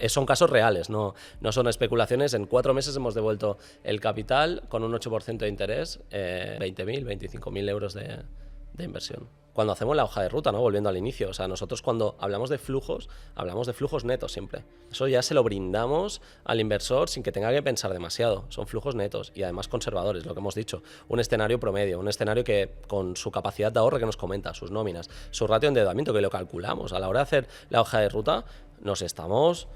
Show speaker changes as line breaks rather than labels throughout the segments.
Son casos reales, no son especulaciones. En 4 meses hemos devuelto el capital con un 8% de interés, 20.000, 25.000 euros de inversión. Cuando hacemos la hoja de ruta, ¿no? Volviendo al inicio, o sea, nosotros cuando hablamos de flujos netos siempre. Eso ya se lo brindamos al inversor sin que tenga que pensar demasiado. Son flujos netos y además conservadores, lo que hemos dicho. Un escenario promedio, un escenario que con su capacidad de ahorro que nos comenta, sus nóminas, su ratio de endeudamiento que lo calculamos. A la hora de hacer la hoja de ruta nos estamos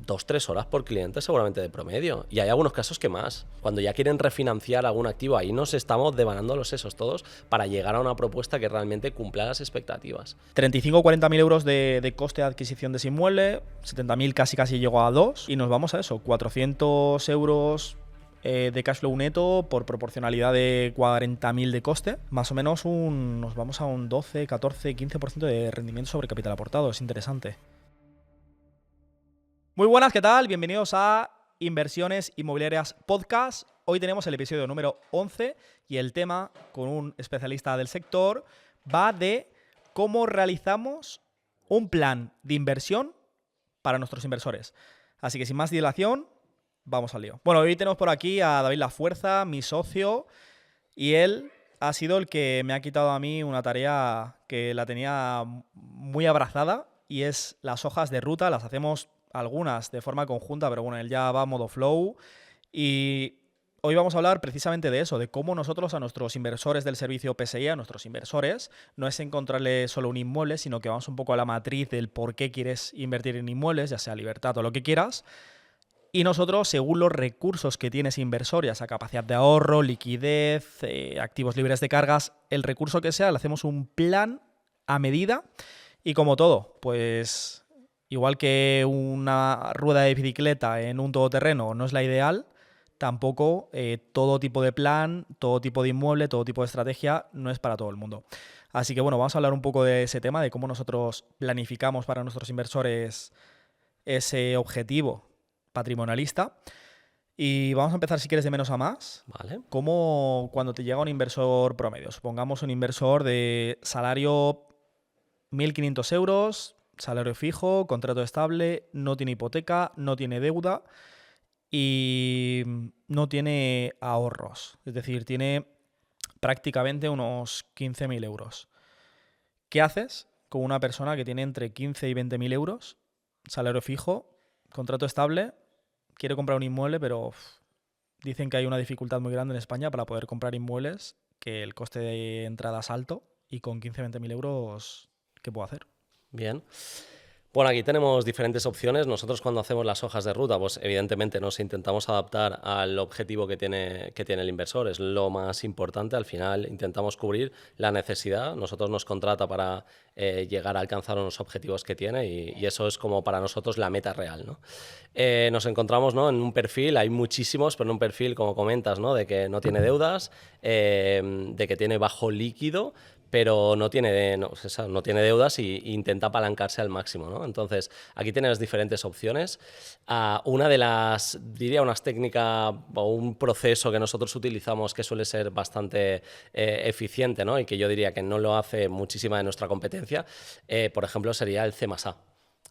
2-3 horas por cliente seguramente de promedio, y hay algunos casos que más. Cuando ya quieren refinanciar algún activo, ahí nos estamos devanando los sesos todos para llegar a una propuesta que realmente cumpla las expectativas.
35 o 40.000 euros de coste de adquisición de ese inmueble, 70.000 casi llegó a 2, y nos vamos a eso, 400 euros de cash flow neto por proporcionalidad de 40.000 de coste, más o menos nos vamos a un 12, 14, 15% de rendimiento sobre capital aportado. Es interesante. Muy buenas, ¿qué tal? Bienvenidos a Inversiones Inmobiliarias Podcast. Hoy tenemos el episodio número 11 y el tema, con un especialista del sector, va de cómo realizamos un plan de inversión para nuestros inversores. Así que sin más dilación, vamos al lío. Bueno, hoy tenemos por aquí a David Lafuerza, mi socio, y él ha sido el que me ha quitado a mí una tarea que la tenía muy abrazada, y es las hojas de ruta. Las hacemos algunas de forma conjunta, pero bueno, él ya va a modo flow, y hoy vamos a hablar precisamente de eso, de cómo nosotros a nuestros inversores del servicio PSI, a nuestros inversores, no es encontrarle solo un inmueble, sino que vamos un poco a la matriz del por qué quieres invertir en inmuebles, ya sea libertad o lo que quieras, y nosotros, según los recursos que tiene ese inversor, ya sea capacidad de ahorro, liquidez, activos libres de cargas, el recurso que sea, le hacemos un plan a medida. Y como todo, pues igual que una rueda de bicicleta en un todoterreno no es la ideal, tampoco todo tipo de plan, todo tipo de inmueble, todo tipo de estrategia no es para todo el mundo. Así que bueno, vamos a hablar un poco de ese tema, de cómo nosotros planificamos para nuestros inversores ese objetivo patrimonialista. Y vamos a empezar, si quieres, de menos a más.
Vale.
Como cuando te llega un inversor promedio, supongamos un inversor de salario 1.500 euros, salario fijo, contrato estable, no tiene hipoteca, no tiene deuda y no tiene ahorros. Es decir, tiene prácticamente unos 15.000 euros. ¿Qué haces con una persona que tiene entre 15 y 20.000 euros, salario fijo, contrato estable, quiere comprar un inmueble, pero dicen que hay una dificultad muy grande en España para poder comprar inmuebles, que el coste de entrada es alto, y con 15 o 20.000 euros, ¿qué puedo hacer?
Bien. Bueno, aquí tenemos diferentes opciones. Nosotros cuando hacemos las hojas de ruta, pues evidentemente nos intentamos adaptar al objetivo que tiene el inversor. Es lo más importante. Al final intentamos cubrir la necesidad. Nosotros nos contrata para llegar a alcanzar unos objetivos que tiene, y eso es como para nosotros la meta real, ¿no? Nos encontramos, ¿no?, en un perfil, hay muchísimos, pero en un perfil, como comentas, ¿no?, de que no tiene deudas, de que tiene bajo líquido, pero no tiene deudas e intenta apalancarse al máximo, ¿no? Entonces, aquí tienes diferentes opciones. Una de las, diría, unas técnicas o un proceso que nosotros utilizamos que suele ser bastante eficiente, ¿no?, y que yo diría que no lo hace muchísima de nuestra competencia, por ejemplo, sería el C+A.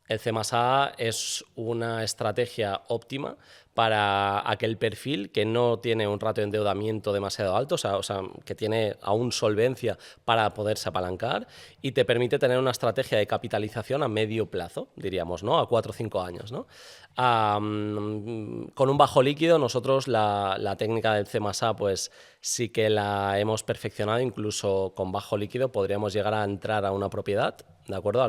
El C+A es una estrategia óptima para aquel perfil que no tiene un ratio de endeudamiento demasiado alto, o sea, que tiene aún solvencia para poderse apalancar, y te permite tener una estrategia de capitalización a medio plazo, diríamos, ¿no?, a 4 o 5 años, ¿no? Con un bajo líquido, nosotros la técnica del C+A pues sí que la hemos perfeccionado. Incluso con bajo líquido podríamos llegar a entrar a una propiedad, ¿de acuerdo?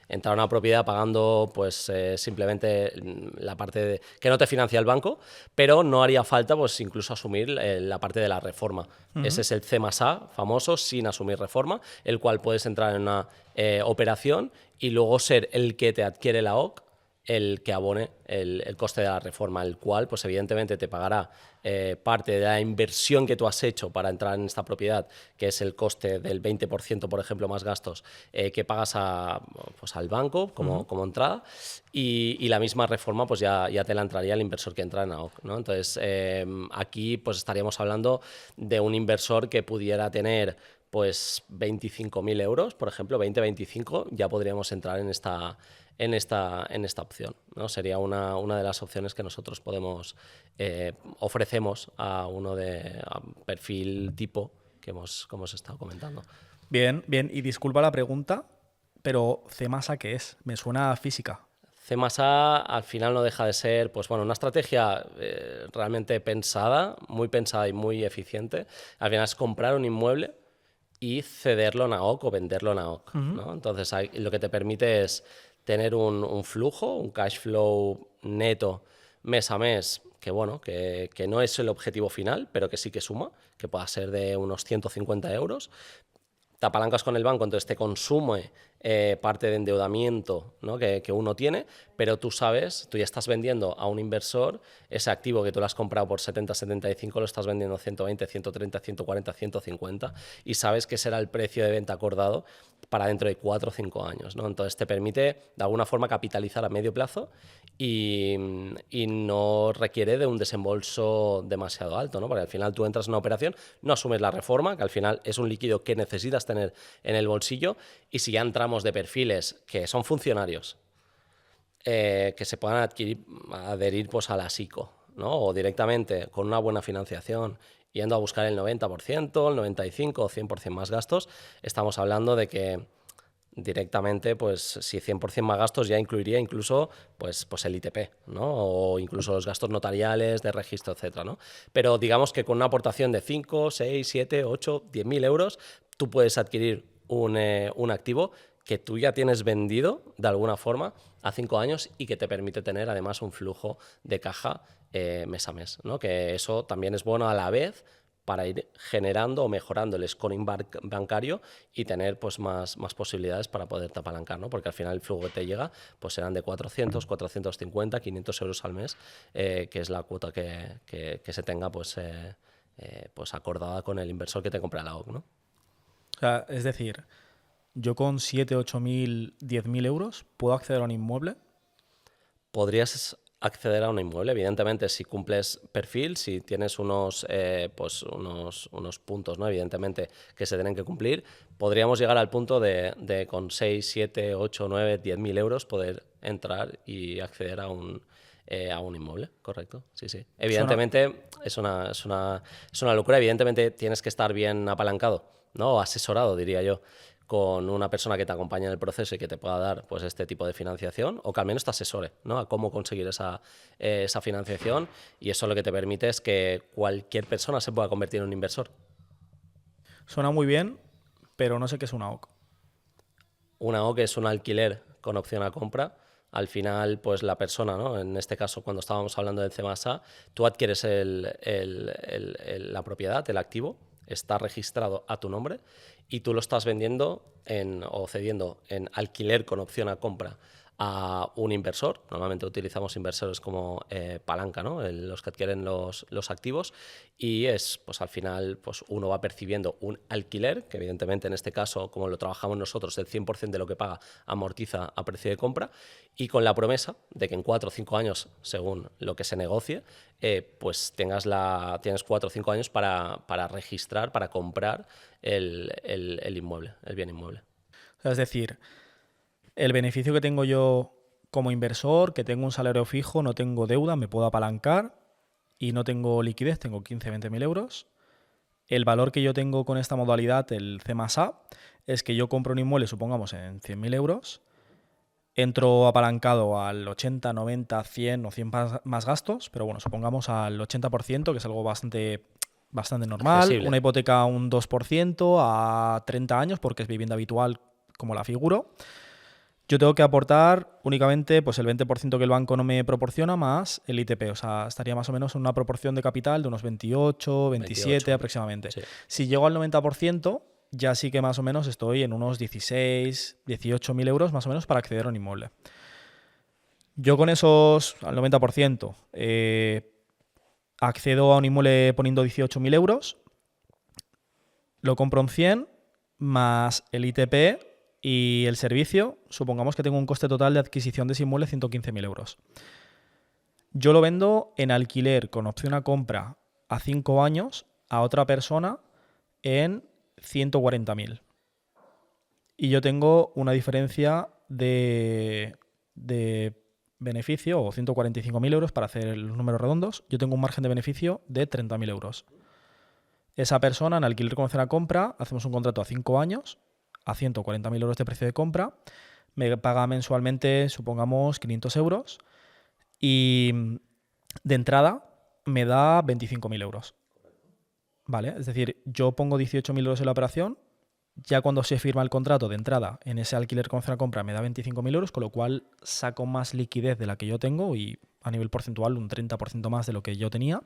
Entrar a una propiedad pagando pues simplemente la parte que no te financia el banco, pero no haría falta pues incluso asumir la parte de la reforma. Ese es el C+A famoso, sin asumir reforma, el cual puedes entrar en una operación y luego ser el que te adquiere la OC, el que abone el coste de la reforma, el cual pues evidentemente te pagará parte de la inversión que tú has hecho para entrar en esta propiedad, que es el coste del 20%, por ejemplo, más gastos que pagas al banco como entrada, y la misma reforma pues ya te la entraría el inversor que entra en AOC, ¿no? Entonces, aquí pues estaríamos hablando de un inversor que pudiera tener pues 25.000 euros, por ejemplo, 20-25, ya podríamos entrar en esta en esta opción, ¿no? Sería una de las opciones que nosotros ofrecemos a perfil tipo que hemos estado comentando.
Bien, bien. Y disculpa la pregunta, pero ¿C+A qué es? Me suena a física.
C+A al final no deja de ser, pues bueno, una estrategia realmente muy pensada y muy eficiente. Al final es comprar un inmueble y cederlo en AOC o venderlo en AOC, ¿no? Entonces lo que te permite es tener un flujo, un cash flow neto mes a mes, que bueno, que no es el objetivo final, pero que sí que suma, que pueda ser de unos 150 euros. Te apalancas con el banco, entonces te consume parte de endeudamiento, ¿no? que uno tiene, pero tú ya estás vendiendo a un inversor ese activo que tú lo has comprado por 70, 75, lo estás vendiendo 120, 130, 140, 150 y sabes que será el precio de venta acordado para dentro de 4 o 5 años, ¿no? Entonces te permite de alguna forma capitalizar a medio plazo y no requiere de un desembolso demasiado alto, ¿no? Porque al final tú entras en una operación, no asumes la reforma, que al final es un líquido que necesitas tener en el bolsillo, y si ya entramos de perfiles que son funcionarios, que se puedan adherir pues, a la SICO, ¿no? O directamente con una buena financiación, yendo a buscar el 90%, el 95% o 100% más gastos, estamos hablando de que directamente, pues si 100% más gastos ya incluiría incluso pues el ITP, ¿no? O incluso los gastos notariales, de registro, etcétera, ¿no? Pero digamos que con una aportación de 5, 6, 7, 8, 10.000 euros, tú puedes adquirir un activo que tú ya tienes vendido de alguna forma a 5 años y que te permite tener además un flujo de caja mes a mes, ¿no? Que eso también es bueno a la vez para ir generando o mejorando el scoring bancario y tener pues más posibilidades para poderte apalancar, ¿no? Porque al final el flujo que te llega pues serán de 400, 450, 500 euros al mes, que es la cuota que se tenga pues acordada con el inversor que te compra la OC, ¿no?
O sea, es decir, yo con 7, 8.000, 10.000 euros puedo acceder a un inmueble.
Podrías acceder a un inmueble, evidentemente, si cumples perfil, si tienes unos puntos, ¿no? Evidentemente, que se tienen que cumplir, podríamos llegar al punto de con 6, 7, 8, 9, 10.000 euros poder entrar y acceder a un inmueble, correcto, sí, sí. Evidentemente es una locura, evidentemente tienes que estar bien apalancado, ¿no? O asesorado, diría yo, con una persona que te acompañe en el proceso y que te pueda dar pues este tipo de financiación, o que al menos te asesore, ¿no? A cómo conseguir esa financiación, y eso lo que te permite es que cualquier persona se pueda convertir en un inversor.
Suena muy bien, pero no sé qué es una OC.
Una OC es un alquiler con opción a compra. Al final, pues la persona, ¿no? En este caso, cuando estábamos hablando del C+A, tú adquieres la propiedad, el activo, está registrado a tu nombre y tú lo estás vendiendo o cediendo en alquiler con opción a compra a un inversor. Normalmente utilizamos inversores como palanca, ¿no? Los que adquieren los activos, y es, pues al final, pues uno va percibiendo un alquiler, que evidentemente en este caso, como lo trabajamos nosotros, el 100% de lo que paga amortiza a precio de compra, y con la promesa de que en 4 o 5 años, según lo que se negocie, pues tienes 4 o 5 años para registrar, para comprar el inmueble, el bien inmueble.
O sea, es decir, el beneficio que tengo yo como inversor, que tengo un salario fijo, no tengo deuda, me puedo apalancar y no tengo liquidez, tengo 15, 20.000 euros. El valor que yo tengo con esta modalidad, el C+A, es que yo compro un inmueble, supongamos, en 100.000 euros, entro apalancado al 80, 90, 100 o 100 más gastos, pero bueno, supongamos al 80%, que es algo bastante normal.
Accesible.
Una hipoteca un 2% a 30 años, porque es vivienda habitual como la figuro. Yo tengo que aportar únicamente pues, el 20% que el banco no me proporciona más el ITP. O sea, estaría más o menos en una proporción de capital de unos 28, 27 aproximadamente.
Sí.
Si llego al 90%, ya sí que más o menos estoy en unos 16, 18.000 euros más o menos para acceder a un inmueble. Yo con esos, al 90%, accedo a un inmueble poniendo 18.000 euros, lo compro en 100, más el ITP y el servicio, supongamos que tengo un coste total de adquisición de ese inmueble de 115.000 euros. Yo lo vendo en alquiler con opción a compra a 5 años a otra persona en 140.000. Y yo tengo una diferencia de de beneficio, o 145.000 euros para hacer los números redondos, yo tengo un margen de beneficio de 30.000 euros. Esa persona en alquiler con opción a compra, hacemos un contrato a 5 años, a 140.000 euros de precio de compra, me paga mensualmente, supongamos, 500 euros y de entrada me da 25.000 euros. ¿Vale? Es decir, yo pongo 18.000 euros en la operación, ya cuando se firma el contrato de entrada en ese alquiler con opción a compra me da 25.000 euros, con lo cual saco más liquidez de la que yo tengo y a nivel porcentual un 30% más de lo que yo tenía.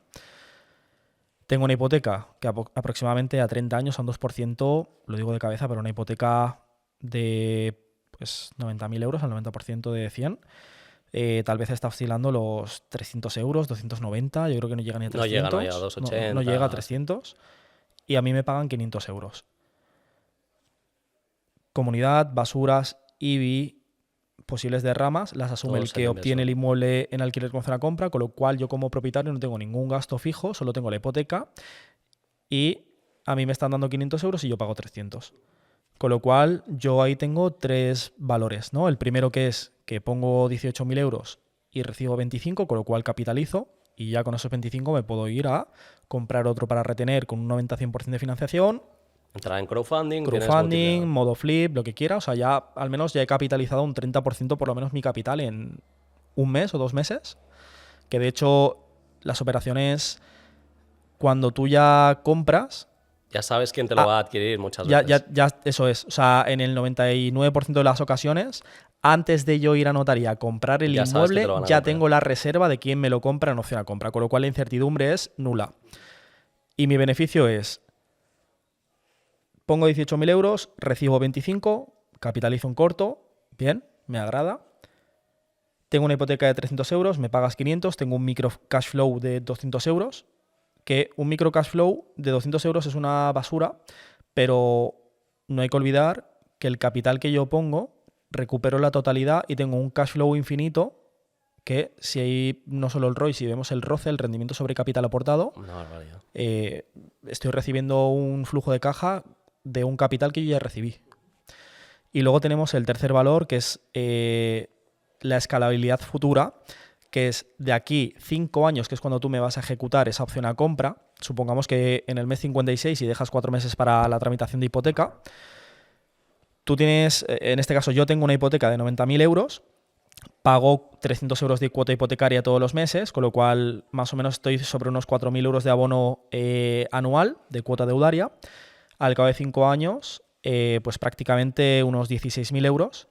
Tengo una hipoteca que aproximadamente a 30 años a un 2%, lo digo de cabeza, pero una hipoteca de pues 90.000 euros al 90% de 100. Tal vez está oscilando los 300 euros, 290, yo creo que no llega ni a 300.
No llega a 280.
No llega a 300 y a mí me pagan 500 euros. Comunidad, basuras, IBI, posibles derramas, las asume el que obtiene el inmueble en alquiler con opción a compra, con lo cual yo como propietario no tengo ningún gasto fijo, solo tengo la hipoteca y a mí me están dando 500 euros y yo pago 300. Con lo cual yo ahí tengo 3 valores, ¿no? El primero que es que pongo 18.000 euros y recibo 25, con lo cual capitalizo y ya con esos 25 me puedo ir a comprar otro para retener con un 90-100% de financiación.
Entrar en crowdfunding,
modo flip, lo que quiera. O sea, ya al menos ya he capitalizado un 30% por lo menos mi capital en un mes o 2 meses. Que de hecho las operaciones, cuando tú ya compras...
Ya sabes quién te lo va a adquirir muchas veces.
Ya, eso es. O sea, en el 99% de las ocasiones, antes de yo ir a notaría a comprar el inmueble, ya tengo la reserva de quién me lo compra en opción a compra. Con lo cual la incertidumbre es nula. Y mi beneficio es... Pongo 18.000 euros, recibo 25, capitalizo un corto, bien, me agrada. Tengo una hipoteca de 300 euros, me pagas 500, tengo un micro cash flow de 200 euros, que un micro cash flow de 200 euros es una basura, pero no hay que olvidar que el capital que yo pongo recupero la totalidad y tengo un cash flow infinito que si hay no solo el ROI, si vemos el ROCE, el rendimiento sobre capital aportado, estoy recibiendo un flujo de caja de un capital que yo ya recibí. Y luego tenemos el tercer valor, que es la escalabilidad futura, que es de aquí 5 años, que es cuando tú me vas a ejecutar esa opción a compra. Supongamos que en el mes 56, si dejas 4 meses para la tramitación de hipoteca, tú tienes, en este caso yo tengo una hipoteca de 90.000 euros, pago 300 euros de cuota hipotecaria todos los meses, con lo cual más o menos estoy sobre unos 4.000 euros de abono anual de cuota deudaria. Al cabo de 5 años, pues prácticamente unos 16.000 euros.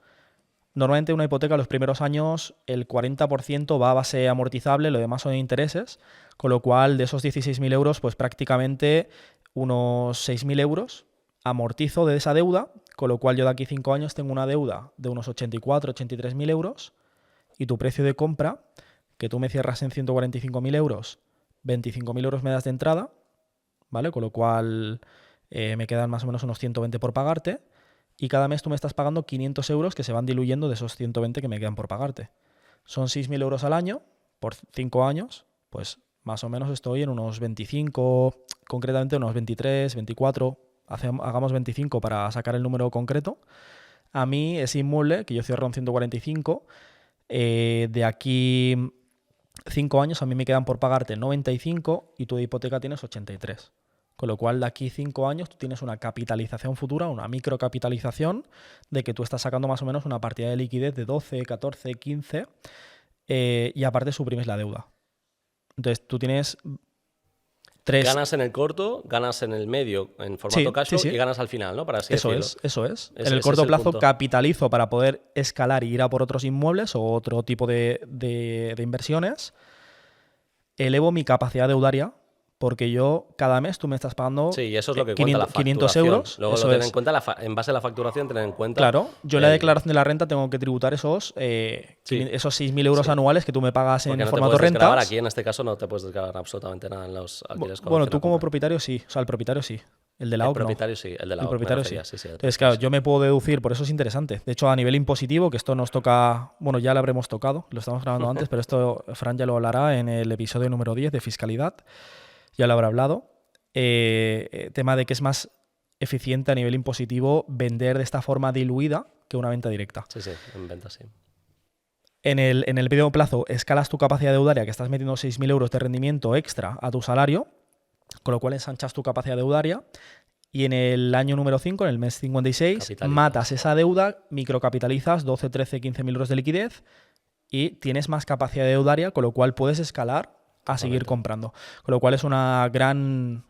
Normalmente una hipoteca los primeros años el 40% va a base amortizable, lo demás son intereses, con lo cual de esos 16.000 euros, pues prácticamente unos 6.000 euros amortizo de esa deuda, con lo cual yo de aquí 5 años tengo una deuda de unos 83.000 euros y tu precio de compra, que tú me cierras en 145.000 euros, 25.000 euros me das de entrada, ¿vale? Con lo cual... me quedan más o menos unos 120 por pagarte y cada mes tú me estás pagando 500 euros que se van diluyendo de esos 120 que me quedan por pagarte. Son 6.000 euros al año por 5 años, pues más o menos estoy en unos 25, concretamente unos 23, 24, hagamos 25 para sacar el número concreto. A mí ese inmueble, que yo cierro en 145, de aquí 5 años a mí me quedan por pagarte 95 y tu hipoteca tienes 83. Con lo cual, de aquí 5 años tú tienes una capitalización futura, una microcapitalización, de que tú estás sacando más o menos una partida de liquidez de 12, 14, 15 y aparte suprimes la deuda. Entonces, tú tienes 3...
Ganas en el corto, ganas en el medio en formato cash flow y ganas al final, ¿no? Para así
eso
decirlo.
Eso es. En el corto plazo capitalizo para poder escalar y ir a por otros inmuebles o otro tipo de inversiones. Elevo mi capacidad deudaria, porque yo cada mes tú me estás pagando
sí, y eso es lo que cuenta la
500 euros.
Luego lo ten en cuenta, en base a la facturación, tener en cuenta...
Claro, yo en la declaración de la renta tengo que tributar esos 6.000 euros anuales que tú me pagas en formato rentas.
Aquí en este caso no te puedes desgravar absolutamente nada en los alquileres.
Bueno, tú como propietario sí, o sea, el propietario sí. El de la OC no.
El propietario sí, el de la OC.
El propietario sí. Entonces, claro, yo me puedo deducir, por eso es interesante. De hecho, a nivel impositivo, que esto nos toca, bueno, ya lo habremos tocado, lo estamos grabando antes, pero esto Fran ya lo hablará en el episodio número 10 de fiscalidad. Ya lo habrá hablado. Tema de que es más eficiente a nivel impositivo vender de esta forma diluida que una venta directa.
Sí, en venta sí.
En el medio plazo escalas tu capacidad deudaria, que estás metiendo 6.000 euros de rendimiento extra a tu salario, con lo cual ensanchas tu capacidad deudaria. Y en el año número 5, en el mes 56,
Capitalizas.
matas esa deuda, microcapitalizas 12, 13, 15.000 euros de liquidez y tienes más capacidad deudaria, con lo cual puedes escalar a seguir
Totalmente.
comprando. Con lo cual es una gran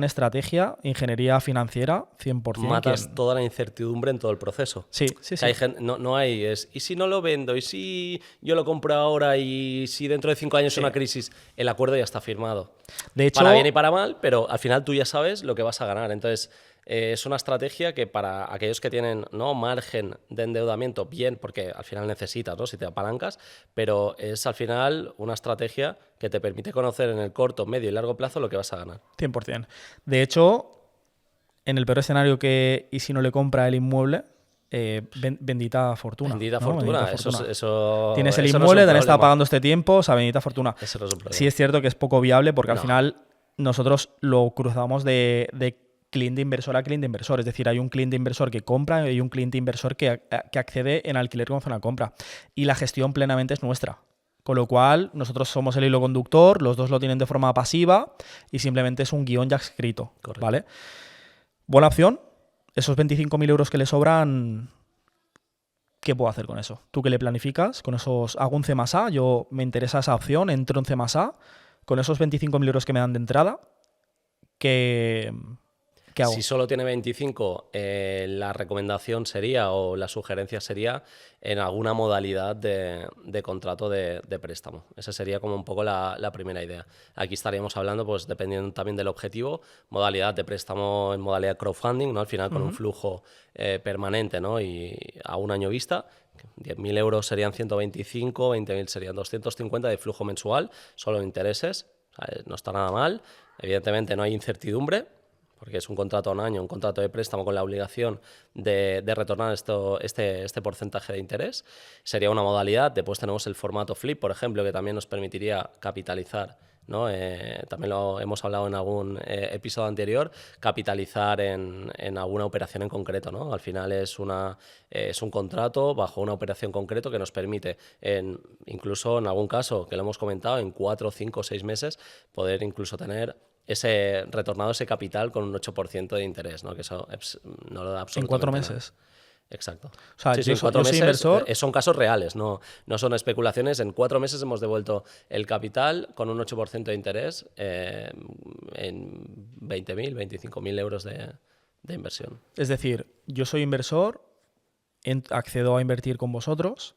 estrategia, ingeniería financiera, 100%.
Matas toda la incertidumbre en todo el proceso.
Sí, sí,
Que
sí.
hay gente, no hay, ¿y si no lo vendo? ¿Y si yo lo compro ahora? ¿Y si dentro de 5 años es
Sí.
una crisis? El acuerdo ya está firmado.
De hecho,
Para bien y para mal, pero al final tú ya sabes lo que vas a ganar. Entonces, es una estrategia que para aquellos que tienen, ¿no?, margen de endeudamiento, bien, porque al final necesitas, ¿no?, si te apalancas, pero es al final una estrategia que te permite conocer en el corto, medio y largo plazo lo que vas a ganar.
100%. De hecho, en el peor escenario y si no le compra el inmueble, bendita fortuna.
Bendita
¿no?
fortuna.
Bendita fortuna.
Eso
Tienes el
no es un
inmueble, te han estado
problema.
pagando este tiempo, o sea, bendita fortuna.
Eso no es un problema.
Sí es cierto que es poco viable porque al
No.
final nosotros lo cruzamos de cliente inversor a cliente inversor. Es decir, hay un cliente inversor que compra y hay un cliente inversor que accede en alquiler con zona de compra. Y la gestión plenamente es nuestra. Con lo cual, nosotros somos el hilo conductor, los dos lo tienen de forma pasiva y simplemente es un guión ya escrito.
Correcto.
¿Vale? Buena opción. Esos 25.000 euros que le sobran, ¿qué puedo hacer con eso? ¿Tú qué le planificas? Con esos, hago un C más A, yo me interesa esa opción, entro en C más A, con esos 25.000 euros que me dan de entrada, ¿qué hago?
Si solo tiene 25, la recomendación sería o la sugerencia sería en alguna modalidad de contrato de préstamo. Esa sería como un poco la primera idea. Aquí estaríamos hablando, pues dependiendo también del objetivo, modalidad de préstamo en modalidad crowdfunding, ¿no? Al final con un flujo permanente, ¿no? Y a un año vista. 10.000 euros serían 125, 20.000 serían 250 de flujo mensual, solo en intereses. O sea, no está nada mal. Evidentemente no hay incertidumbre, porque es un contrato a un año, un contrato de préstamo con la obligación de retornar este porcentaje de interés. Sería una modalidad. Después tenemos el formato flip, por ejemplo, que también nos permitiría capitalizar, ¿no? También lo hemos hablado en algún episodio anterior, capitalizar en alguna operación en concreto, ¿no? Al final es un contrato bajo una operación concreto que nos permite, incluso en algún caso, que lo hemos comentado, en 4, 5, 6 meses, poder incluso tener retornado ese capital con un 8% de interés, ¿no? Que eso no lo da absolutamente
En 4
nada.
meses.
Exacto.
O sea,
Sí,
yo
en 4
soy
meses
inversor.
son casos reales, no son especulaciones. En 4 meses hemos devuelto el capital con un 8% de interés en 20.000, 25.000 euros de inversión.
Es decir, yo soy inversor, accedo a invertir con vosotros.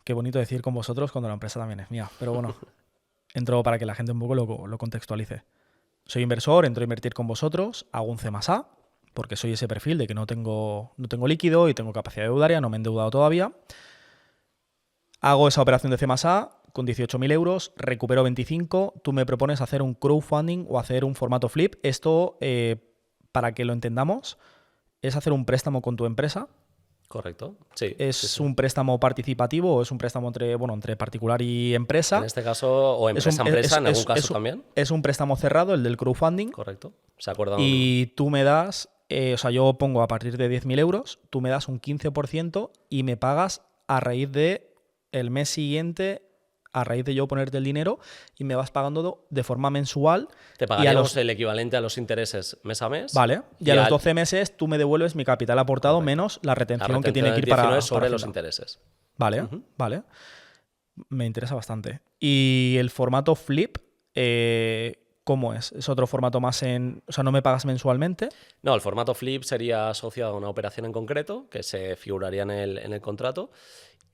Qué bonito decir con vosotros cuando la empresa también es mía, pero bueno, entro para que la gente un poco lo contextualice. Soy inversor, entro a invertir con vosotros, hago un C más A, porque soy ese perfil de que no tengo líquido y tengo capacidad deudaria, no me he endeudado todavía. Hago esa operación de C más A con 18.000 euros, recupero 25, tú me propones hacer un crowdfunding o hacer un formato flip. Esto, para que lo entendamos, es hacer un préstamo con tu empresa.
Correcto, sí.
¿Es
sí.
un préstamo participativo o es un préstamo entre particular y empresa?
En este caso, o empresa-empresa, en algún caso también.
Es un préstamo cerrado, el del crowdfunding.
Correcto, se acuerdan.
Y tú me das, o sea, yo pongo a partir de 10.000 euros, tú me das un 15% y me pagas a raíz de el mes siguiente, a raíz de yo ponerte el dinero, y me vas pagando de forma mensual.
Te pagaríamos el equivalente a los intereses mes a mes.
Vale, y a los 12 meses tú me devuelves mi capital aportado menos la retención que tiene que ir para
sobre los
Hacienda.
intereses.
Vale, vale. Me interesa bastante. Y el formato flip, ¿cómo es? ¿Es otro formato más o sea, no me pagas mensualmente?
No, el formato flip sería asociado a una operación en concreto que se figuraría en el contrato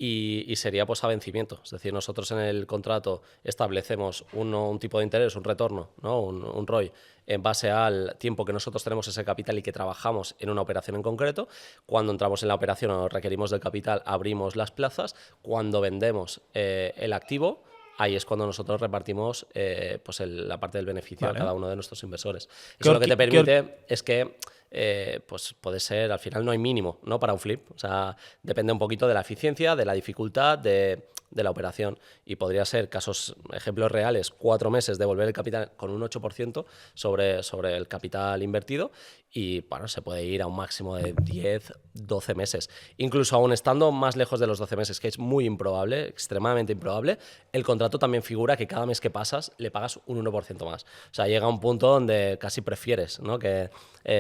y sería pues a vencimiento. Es decir, nosotros en el contrato establecemos un tipo de interés, un retorno, ¿no? un ROI, en base al tiempo que nosotros tenemos ese capital y que trabajamos en una operación en concreto. Cuando entramos en la operación o requerimos del capital, abrimos las plazas. Cuando vendemos el activo, ahí es cuando nosotros repartimos pues la parte del beneficio a cada uno de nuestros inversores. Eso lo que te permite es que pues puede ser, al final no hay mínimo, ¿no?, para un flip. O sea, depende un poquito de la eficiencia, de la dificultad, de de la operación y podría ser ejemplos reales, 4 meses devolver el capital con un 8% sobre el capital invertido y bueno, se puede ir a un máximo de 10, 12 meses. Incluso aún estando más lejos de los 12 meses, que es muy improbable, extremadamente improbable, el contrato también figura que cada mes que pasas le pagas un 1% más. O sea, llega a un punto donde casi prefieres, ¿no?, que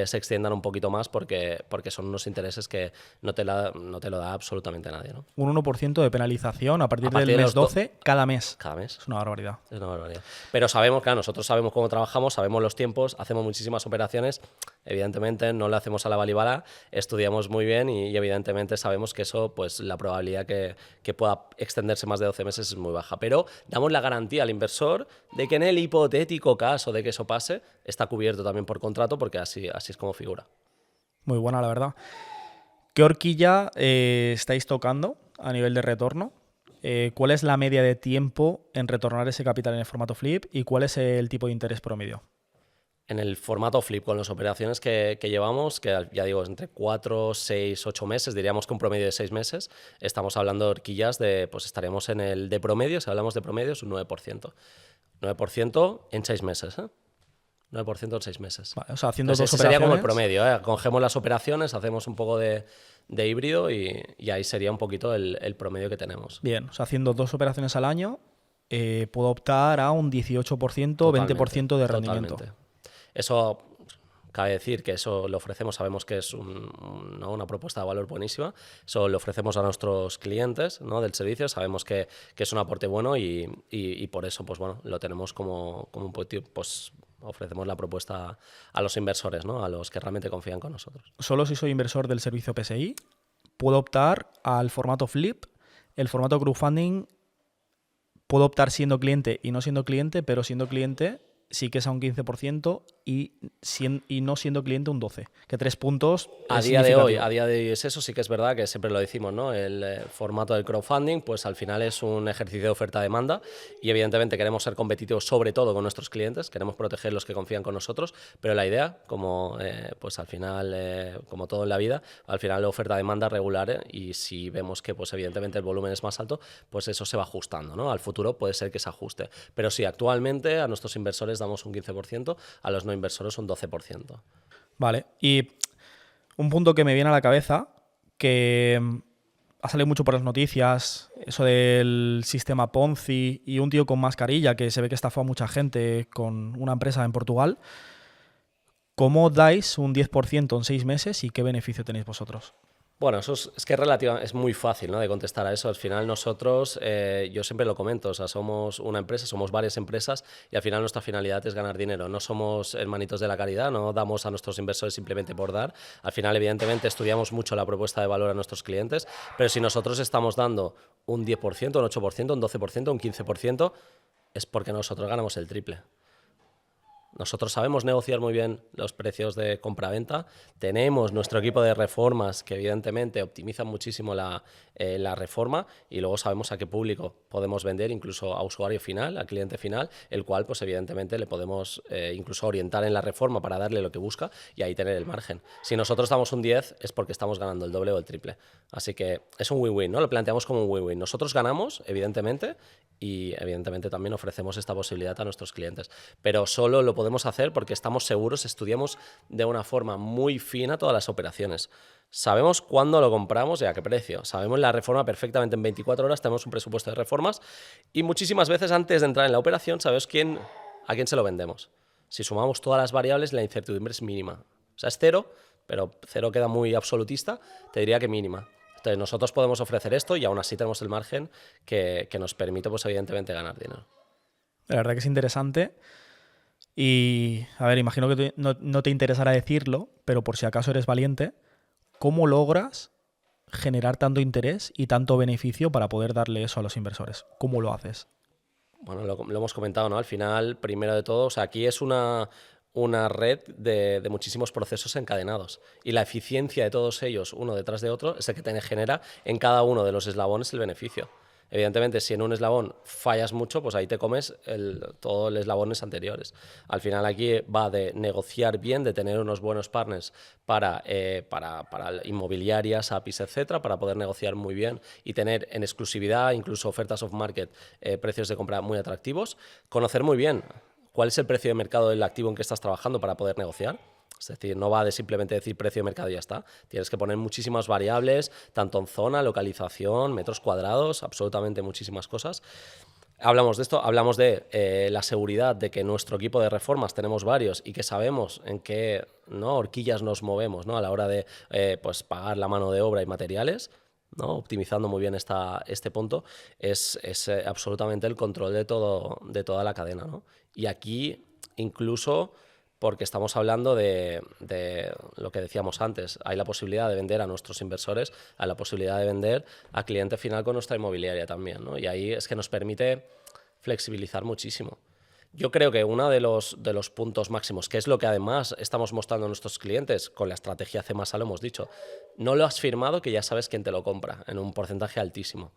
se extiendan un poquito más porque son unos intereses que no te lo da absolutamente nadie, ¿no?
Un 1% de penalización a partir del mes 12 cada mes.
Cada mes.
Es una barbaridad.
Es una barbaridad. Pero sabemos, claro, nosotros sabemos cómo trabajamos, sabemos los tiempos, hacemos muchísimas operaciones. Evidentemente no lo hacemos a la balibala, estudiamos muy bien y evidentemente sabemos que eso, pues la probabilidad que pueda extenderse más de 12 meses es muy baja. Pero damos la garantía al inversor de que en el hipotético caso de que eso pase, está cubierto también por contrato porque así es como figura.
Muy buena, la verdad. ¿Qué horquilla estáis tocando a nivel de retorno? ¿Cuál es la media de tiempo en retornar ese capital en el formato flip y cuál es el tipo de interés promedio?
En el formato flip, con las operaciones que llevamos, que ya digo, entre 4, 6, 8 meses, diríamos que un promedio de 6 meses, estamos hablando de horquillas pues estaríamos en el de promedio, si hablamos de promedio, es un 9%. 9% en 6 meses, ¿eh? 9% en 6 meses.
Vale, o sea, haciendo
Entonces,
dos
ese sería como el
operaciones.
promedio, ¿eh? Cogemos las operaciones, hacemos un poco de híbrido y ahí sería un poquito el promedio que tenemos.
Bien, o sea, haciendo 2 operaciones al año, puedo optar a un 18%,
Totalmente,
20% de rendimiento.
Totalmente. Eso, cabe decir que eso lo ofrecemos, sabemos que es una propuesta de valor buenísima, eso lo ofrecemos a nuestros clientes, ¿no?, del servicio, sabemos que es un aporte bueno y por eso, pues bueno, lo tenemos como un pues ofrecemos la propuesta a los inversores, ¿no?, a los que realmente confían con nosotros.
Solo si soy inversor del servicio PSI, puedo optar al formato flip. El formato crowdfunding puedo optar siendo cliente y no siendo cliente, pero siendo cliente sí que es a un 15% y no siendo cliente un 12%. Que 3 puntos
A
es
día de hoy
significativo.
es eso, sí que es verdad que siempre lo decimos, ¿no? El formato del crowdfunding, pues al final es un ejercicio de oferta-demanda y evidentemente queremos ser competitivos sobre todo con nuestros clientes, queremos proteger los que confían con nosotros, pero la idea, como pues al final, como todo en la vida, al final la oferta-demanda regular y si vemos que pues evidentemente el volumen es más alto, pues eso se va ajustando, ¿no? Al futuro puede ser que se ajuste, pero sí, actualmente a nuestros inversores damos un 15%, a los no inversores un 12%.
Vale, y un punto que me viene a la cabeza, que ha salido mucho por las noticias, eso del sistema Ponzi y un tío con mascarilla que se ve que estafó a mucha gente con una empresa en Portugal. ¿Cómo dais un 10% en 6 meses y qué beneficio tenéis vosotros?
Bueno, eso es que es muy fácil, ¿no?, de contestar a eso. Al final nosotros, yo siempre lo comento, o sea, somos una empresa, somos varias empresas y al final nuestra finalidad es ganar dinero. No somos hermanitos de la caridad, no damos a nuestros inversores simplemente por dar. Al final, evidentemente, estudiamos mucho la propuesta de valor a nuestros clientes, pero si nosotros estamos dando un 10%, un 8%, un 12%, un 15%, es porque nosotros ganamos el triple. Nosotros sabemos negociar muy bien los precios de compra-venta. Tenemos nuestro equipo de reformas que evidentemente optimizan muchísimo la reforma y luego sabemos a qué público podemos vender, incluso a usuario final, a cliente final, el cual pues evidentemente le podemos incluso orientar en la reforma para darle lo que busca y ahí tener el margen. Si nosotros damos un 10 es porque estamos ganando el doble o el triple. Así que es un win-win, ¿no? Lo planteamos como un win-win. Nosotros ganamos, evidentemente, y evidentemente también ofrecemos esta posibilidad a nuestros clientes. Pero solo lo podemos hacer porque estamos seguros, estudiamos de una forma muy fina todas las operaciones. Sabemos cuándo lo compramos y a qué precio. Sabemos la reforma perfectamente en 24 horas, tenemos un presupuesto de reformas y muchísimas veces antes de entrar en la operación sabemos a quién se lo vendemos. Si sumamos todas las variables, la incertidumbre es mínima. O sea, es cero, pero cero queda muy absolutista, te diría que mínima. Entonces nosotros podemos ofrecer esto y aún así tenemos el margen que nos permite, pues evidentemente, ganar dinero.
La verdad que es interesante y, a ver, imagino que no te interesará decirlo, pero por si acaso eres valiente, ¿cómo logras generar tanto interés y tanto beneficio para poder darle eso a los inversores? ¿Cómo lo haces?
Bueno, lo hemos comentado, ¿no? Al final, primero de todo, o sea, aquí es una red de muchísimos procesos encadenados y la eficiencia de todos ellos, uno detrás de otro, es el que te genera en cada uno de los eslabones el beneficio. Evidentemente, si en un eslabón fallas mucho, pues ahí te comes todos los eslabones anteriores. Al final aquí va de negociar bien, de tener unos buenos partners para inmobiliarias, APIs, etcétera, para poder negociar muy bien y tener en exclusividad, incluso ofertas off-market, precios de compra muy atractivos. Conocer muy bien cuál es el precio de mercado del activo en que estás trabajando para poder negociar. Es decir, no va de simplemente decir precio de mercado y ya está. Tienes que poner muchísimas variables, tanto en zona, localización, metros cuadrados, absolutamente muchísimas cosas. Hablamos de esto, hablamos de la seguridad de que nuestro equipo de reformas tenemos varios y que sabemos en qué, ¿no?, horquillas nos movemos, ¿no?, a la hora de pues pagar la mano de obra y materiales, ¿no?, optimizando muy bien este punto. Es absolutamente el control de toda la cadena, ¿no? Y aquí incluso, porque estamos hablando de lo que decíamos antes, hay la posibilidad de vender a nuestros inversores, hay la posibilidad de vender a cliente final con nuestra inmobiliaria también, ¿no? Y ahí es que nos permite flexibilizar muchísimo. Yo creo que uno de los puntos máximos, que es lo que además estamos mostrando a nuestros clientes, con la estrategia CEMASA lo hemos dicho, no lo has firmado que ya sabes quién te lo compra, en un porcentaje altísimo.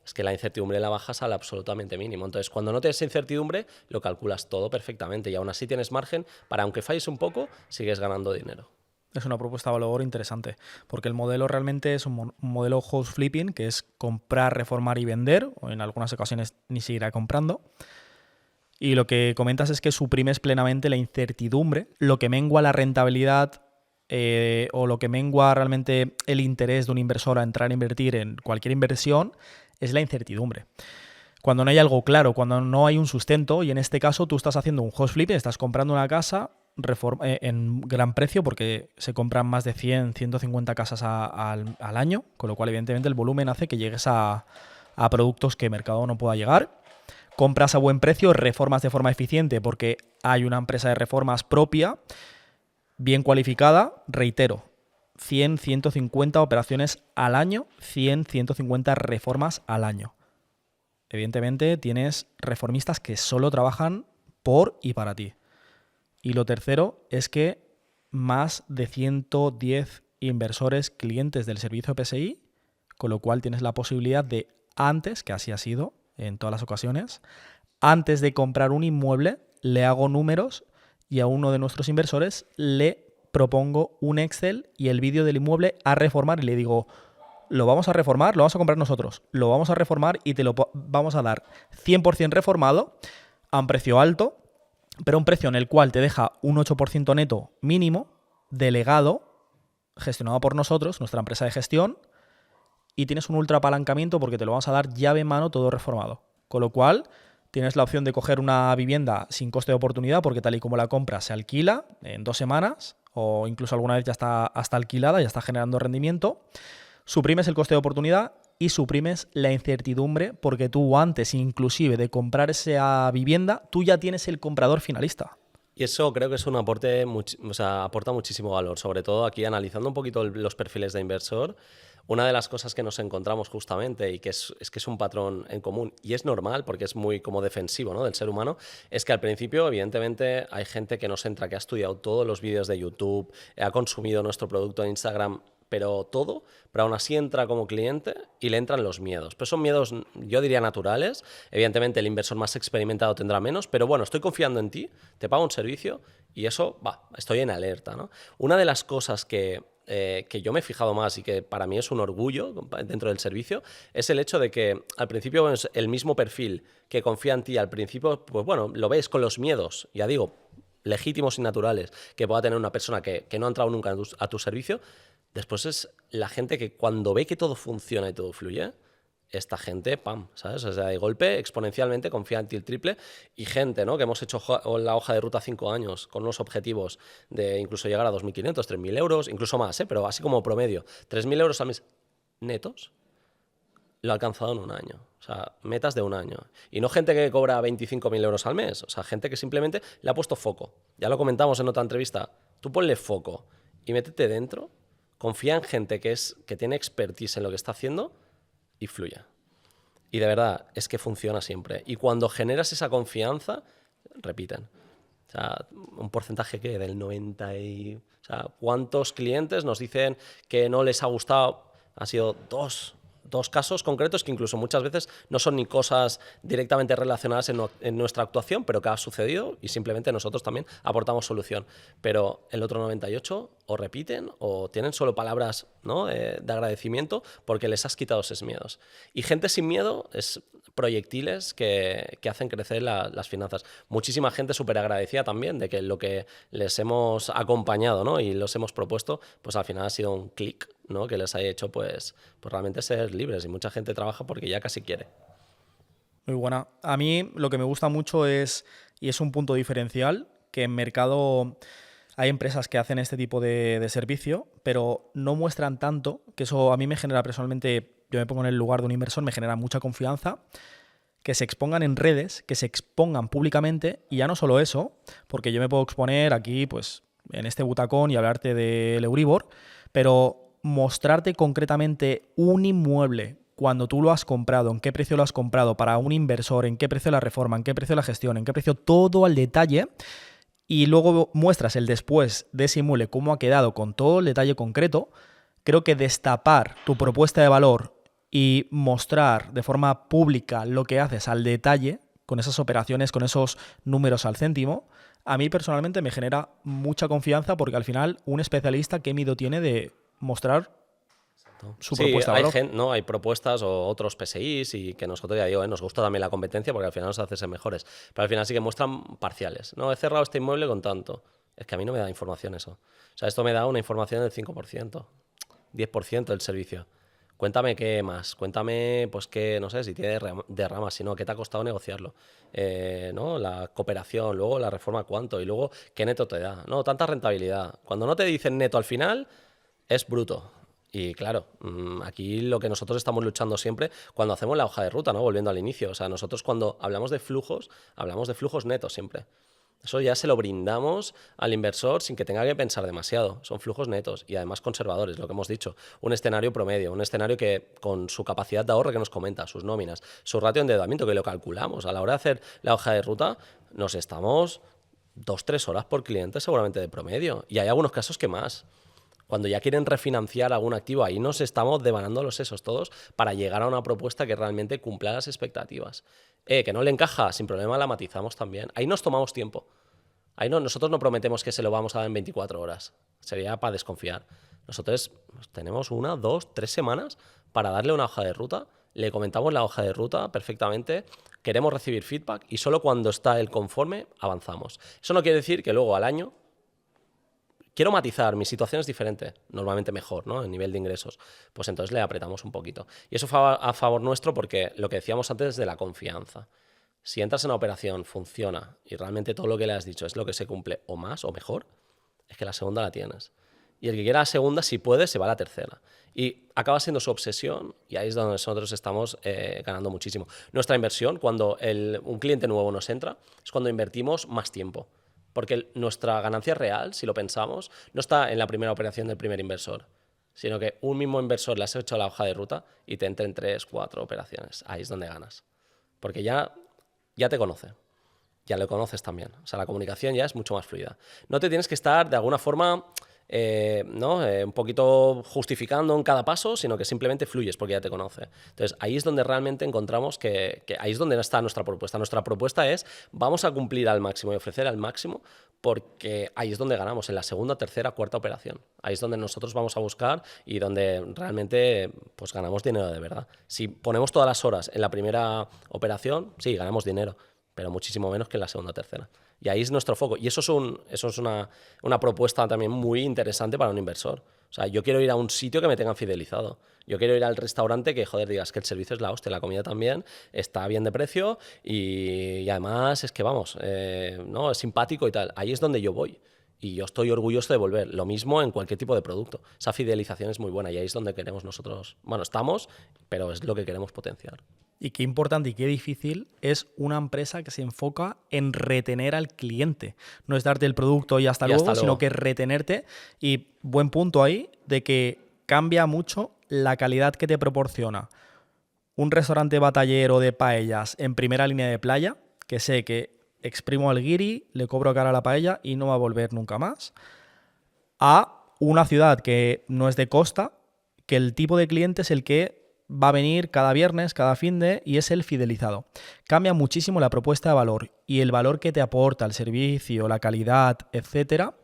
Es que la incertidumbre la bajas al absolutamente mínimo. Entonces, cuando no tienes incertidumbre, lo calculas todo perfectamente y aún así tienes margen para, aunque falles un poco, sigues ganando dinero.
Es una propuesta de valor interesante, porque el modelo realmente es un modelo house flipping, que es comprar, reformar y vender, o en algunas ocasiones ni siquiera comprando. Y lo que comentas es que suprimes plenamente la incertidumbre, lo que mengua la rentabilidad o lo que mengua realmente el interés de un inversor a entrar a invertir en cualquier inversión es la incertidumbre. Cuando no hay algo claro, cuando no hay un sustento, y en este caso tú estás haciendo un house flipping, estás comprando una casa en gran precio porque se compran más de 100, 150 casas al año, con lo cual evidentemente el volumen hace que llegues a productos que el mercado no pueda llegar. Compras a buen precio, reformas de forma eficiente porque hay una empresa de reformas propia, bien cualificada, reitero, 100, 150 operaciones al año, 100, 150 reformas al año. Evidentemente tienes reformistas que solo trabajan por y para ti. Y lo tercero es que más de 110 inversores clientes del servicio PSI, con lo cual tienes la posibilidad de, antes, que así ha sido en todas las ocasiones, antes de comprar un inmueble, le hago números y a uno de nuestros inversores le propongo un Excel y el vídeo del inmueble a reformar y le digo, lo vamos a reformar, lo vamos a comprar nosotros, lo vamos a reformar y te lo vamos a dar 100% reformado a un precio alto, pero un precio en el cual te deja un 8% neto mínimo, delegado, gestionado por nosotros, nuestra empresa de gestión, y tienes un ultra apalancamiento porque te lo vamos a dar llave en mano todo reformado. Con lo cual, tienes la opción de coger una vivienda sin coste de oportunidad porque tal y como la compras se alquila en 2 semanas o incluso alguna vez ya está hasta alquilada, ya está generando rendimiento. Suprimes el coste de oportunidad y suprimes la incertidumbre porque tú antes inclusive de comprar esa vivienda, tú ya tienes el comprador finalista.
Y eso creo que es un aporte, aporta muchísimo valor, sobre todo aquí analizando un poquito los perfiles de inversor. Una de las cosas que nos encontramos justamente y que es que es un patrón en común y es normal porque es muy como defensivo, ¿no?, del ser humano, es que al principio evidentemente hay gente que nos entra, que ha estudiado todos los vídeos de YouTube, ha consumido nuestro producto en Instagram, pero aún así entra como cliente y le entran los miedos. Pero son miedos, yo diría, naturales. Evidentemente el inversor más experimentado tendrá menos, pero bueno, estoy confiando en ti, te pago un servicio y eso, estoy en alerta, ¿no? Una de las cosas que yo me he fijado más y que para mí es un orgullo dentro del servicio, es el hecho de que al principio el mismo perfil que confía en ti al principio, pues bueno, lo ves con los miedos, ya digo, legítimos y naturales, que pueda tener una persona que no ha entrado nunca a tu servicio. Después es la gente que cuando ve que todo funciona y todo fluye, esta gente, ¡pam!, ¿sabes? O sea, de golpe, exponencialmente, confía en ti el triple. Y gente, ¿no?, que hemos hecho la hoja de ruta 5 años con unos objetivos de incluso llegar a 2.500, 3.000 euros, incluso más, pero así como promedio, 3.000 euros al mes netos, lo ha alcanzado en un año. O sea, metas de un año. Y no gente que cobra 25.000 euros al mes. O sea, gente que simplemente le ha puesto foco. Ya lo comentamos en otra entrevista. Tú ponle foco y métete dentro. Confía en gente que tiene expertise en lo que está haciendo y fluye. Y de verdad, es que funciona siempre. Y cuando generas esa confianza, repiten. O sea, un porcentaje que del 90 y... O sea, ¿cuántos clientes nos dicen que no les ha gustado? Ha sido dos dos casos concretos que incluso muchas veces no son ni cosas directamente relacionadas en nuestra actuación, pero que ha sucedido y simplemente nosotros también aportamos solución. Pero el otro 98 o repiten o tienen solo palabras, ¿no?, de agradecimiento porque les has quitado esos miedos. Y gente sin miedo es proyectiles que hacen crecer las finanzas. Muchísima gente súper agradecida también de que lo que les hemos acompañado, ¿no?, y los hemos propuesto, pues al final ha sido un clic, ¿no?, que les haya hecho pues realmente ser libres. Y mucha gente trabaja porque ya casi quiere.
Muy buena. A mí lo que me gusta mucho es, y es un punto diferencial, que en mercado hay empresas que hacen este tipo de servicio, pero no muestran tanto, que eso a mí me genera personalmente, yo me pongo en el lugar de un inversor, me genera mucha confianza, que se expongan en redes, que se expongan públicamente, y ya no solo eso, porque yo me puedo exponer aquí, pues, en este butacón y hablarte del Euribor, pero mostrarte concretamente un inmueble, cuando tú lo has comprado, en qué precio lo has comprado para un inversor, en qué precio la reforma, en qué precio la gestión, en qué precio todo al detalle, y luego muestras el después de ese inmueble, cómo ha quedado con todo el detalle concreto, creo que destapar tu propuesta de valor y mostrar de forma pública lo que haces al detalle, con esas operaciones, con esos números al céntimo, a mí personalmente me genera mucha confianza porque al final un especialista, ¿qué miedo tiene de mostrar su propuesta de valor?
¿no? Hay propuestas o otros PSIs y que nosotros, ya digo, nos gusta también la competencia porque al final nos hace ser mejores. Pero al final sí que muestran parciales. No, he cerrado este inmueble con tanto. Es que a mí no me da información eso. O sea, esto me da una información del 5%, 10% del servicio. Cuéntame qué más, cuéntame, pues qué, no sé, si tiene derramas, si no, qué te ha costado negociarlo, ¿no? La cooperación, luego la reforma cuánto y luego qué neto te da. No, tanta rentabilidad. Cuando no te dicen neto al final, es bruto. Y claro, aquí lo que nosotros estamos luchando siempre cuando hacemos la hoja de ruta, ¿no? Volviendo al inicio, o sea, nosotros cuando hablamos de flujos netos siempre. Eso ya se lo brindamos al inversor sin que tenga que pensar demasiado. Son flujos netos y además conservadores, lo que hemos dicho. Un escenario promedio, un escenario que con su capacidad de ahorro que nos comenta, sus nóminas, su ratio de endeudamiento que lo calculamos. A la hora de hacer la hoja de ruta nos estamos 2-3 horas por cliente seguramente de promedio. Y hay algunos casos que más. Cuando ya quieren refinanciar algún activo, ahí nos estamos devanando los sesos todos para llegar a una propuesta que realmente cumpla las expectativas. Que no le encaja, sin problema la matizamos también. Ahí nos tomamos tiempo. Ahí no, nosotros no prometemos que se lo vamos a dar en 24 horas. Sería para desconfiar. Nosotros tenemos 1, 2, 3 semanas para darle una hoja de ruta. Le comentamos la hoja de ruta perfectamente. Queremos recibir feedback y solo cuando está el conforme avanzamos. Eso no quiere decir que luego al año quiero matizar, mi situación es diferente, normalmente mejor, ¿no?, en nivel de ingresos, pues entonces le apretamos un poquito. Y eso fue a favor nuestro porque lo que decíamos antes es de la confianza. Si entras en una operación, funciona y realmente todo lo que le has dicho es lo que se cumple o más o mejor, es que la segunda la tienes. Y el que quiera la segunda, si puede, se va a la tercera. Y acaba siendo su obsesión y ahí es donde nosotros estamos ganando muchísimo. Nuestra inversión, cuando un cliente nuevo nos entra, es cuando invertimos más tiempo. Porque nuestra ganancia real, si lo pensamos, no está en la primera operación del primer inversor, sino que un mismo inversor le has hecho la hoja de ruta y te entra en 3, 4 operaciones. Ahí es donde ganas. Porque ya te conoce. Ya lo conoces también. O sea, la comunicación ya es mucho más fluida. No te tienes que estar, de alguna forma, un poquito justificando en cada paso, sino que simplemente fluyes porque ya te conoce. Entonces, ahí es donde realmente encontramos que ahí es donde está nuestra propuesta. Nuestra propuesta es, vamos a cumplir al máximo y ofrecer al máximo porque ahí es donde ganamos, en la segunda, tercera, cuarta operación. Ahí es donde nosotros vamos a buscar y donde realmente pues ganamos dinero de verdad. Si ponemos todas las horas en la primera operación, sí, ganamos dinero, pero muchísimo menos que en la segunda o tercera. Y ahí es nuestro foco. Y eso es una propuesta también muy interesante para un inversor. O sea, yo quiero ir a un sitio que me tengan fidelizado. Yo quiero ir al restaurante que, joder, digas que el servicio es la hostia, la comida también, está bien de precio y además es que, vamos, ¿no?, es simpático y tal. Ahí es donde yo voy. Y yo estoy orgulloso de volver. Lo mismo en cualquier tipo de producto. Esa fidelización es muy buena y ahí es donde queremos nosotros... Bueno, estamos, pero es lo que queremos potenciar.
Y qué importante y qué difícil es una empresa que se enfoca en retener al cliente. No es darte el producto y hasta luego, sino que retenerte. Y buen punto ahí de que cambia mucho la calidad que te proporciona un restaurante batallero de paellas en primera línea de playa, que sé que exprimo al guiri, le cobro cara a la paella y no va a volver nunca más, a una ciudad que no es de costa, que el tipo de cliente es el que va a venir cada viernes, cada finde, y es el fidelizado. Cambia muchísimo la propuesta de valor y el valor que te aporta el servicio, la calidad, etcétera.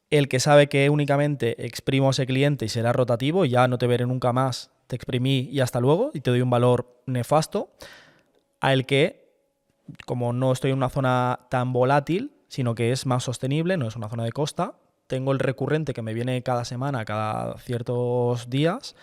El que sabe que únicamente exprimo a ese cliente y será rotativo y ya no te veré nunca más, te exprimí y hasta luego y te doy un valor nefasto, al que, como no estoy en una zona tan volátil, sino que es más sostenible, no es una zona de costa, tengo el recurrente que me viene cada semana, cada ciertos días,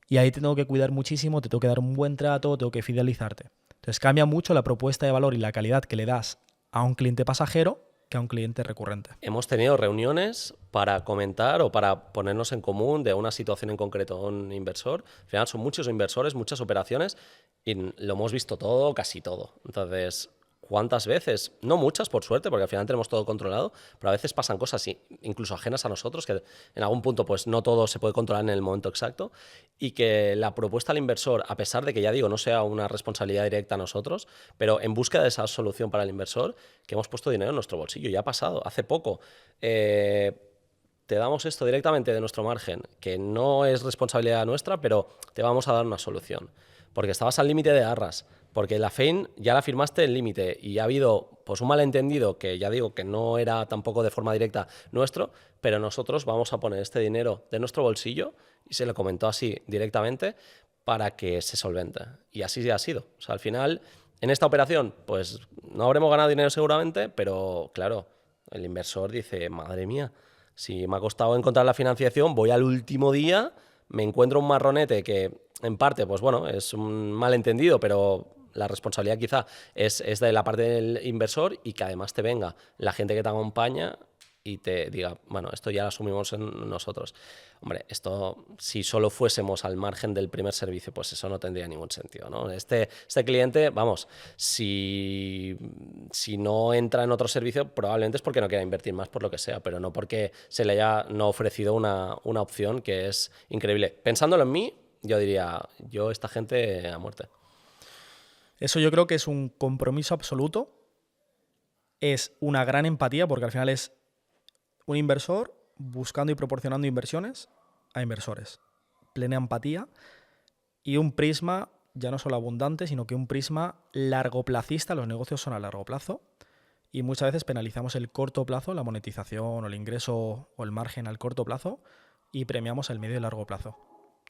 y ahí te tengo que cuidar muchísimo, te tengo que dar un buen trato, tengo que fidelizarte. Entonces cambia mucho la propuesta de valor y la calidad que le das a un cliente pasajero que a un cliente recurrente.
Hemos tenido reuniones para comentar o para ponernos en común de una situación en concreto a un inversor. Al final son muchos inversores, muchas operaciones y lo hemos visto todo, casi todo. Entonces, ¿cuántas veces? No muchas, por suerte, porque al final tenemos todo controlado, pero a veces pasan cosas incluso ajenas a nosotros, que en algún punto pues no todo se puede controlar en el momento exacto y que la propuesta al inversor, a pesar de que ya digo, no sea una responsabilidad directa a nosotros, pero en búsqueda de esa solución para el inversor, que hemos puesto dinero en nuestro bolsillo, ya ha pasado, hace poco. Te damos esto directamente de nuestro margen, que no es responsabilidad nuestra, pero te vamos a dar una solución. Porque estabas al límite de arras, porque la FEIN ya la firmaste en límite y ha habido pues un malentendido que ya digo que no era tampoco de forma directa nuestro, pero nosotros vamos a poner este dinero de nuestro bolsillo y se lo comentó así directamente para que se solvente. Y así ha sido. O sea, al final, en esta operación, pues no habremos ganado dinero seguramente, pero claro, el inversor dice, madre mía, si me ha costado encontrar la financiación, voy al último día, me encuentro un marronete que en parte, pues bueno, es un malentendido, pero la responsabilidad quizá es de la parte del inversor y que además te venga la gente que te acompaña y te diga, bueno, esto ya lo asumimos en nosotros. Hombre, esto, si solo fuésemos al margen del primer servicio, pues eso no tendría ningún sentido, ¿no? Este cliente, vamos, si no entra en otro servicio, probablemente es porque no quiera invertir más por lo que sea, pero no porque se le haya no ofrecido una opción que es increíble. Pensándolo en mí, yo diría, yo esta gente a muerte.
Eso yo creo que es un compromiso absoluto, es una gran empatía, porque al final es un inversor buscando y proporcionando inversiones a inversores. Plena empatía y un prisma ya no solo abundante, sino que un prisma largoplacista. Los negocios son a largo plazo y muchas veces penalizamos el corto plazo, la monetización o el ingreso o el margen al corto plazo y premiamos el medio y largo plazo.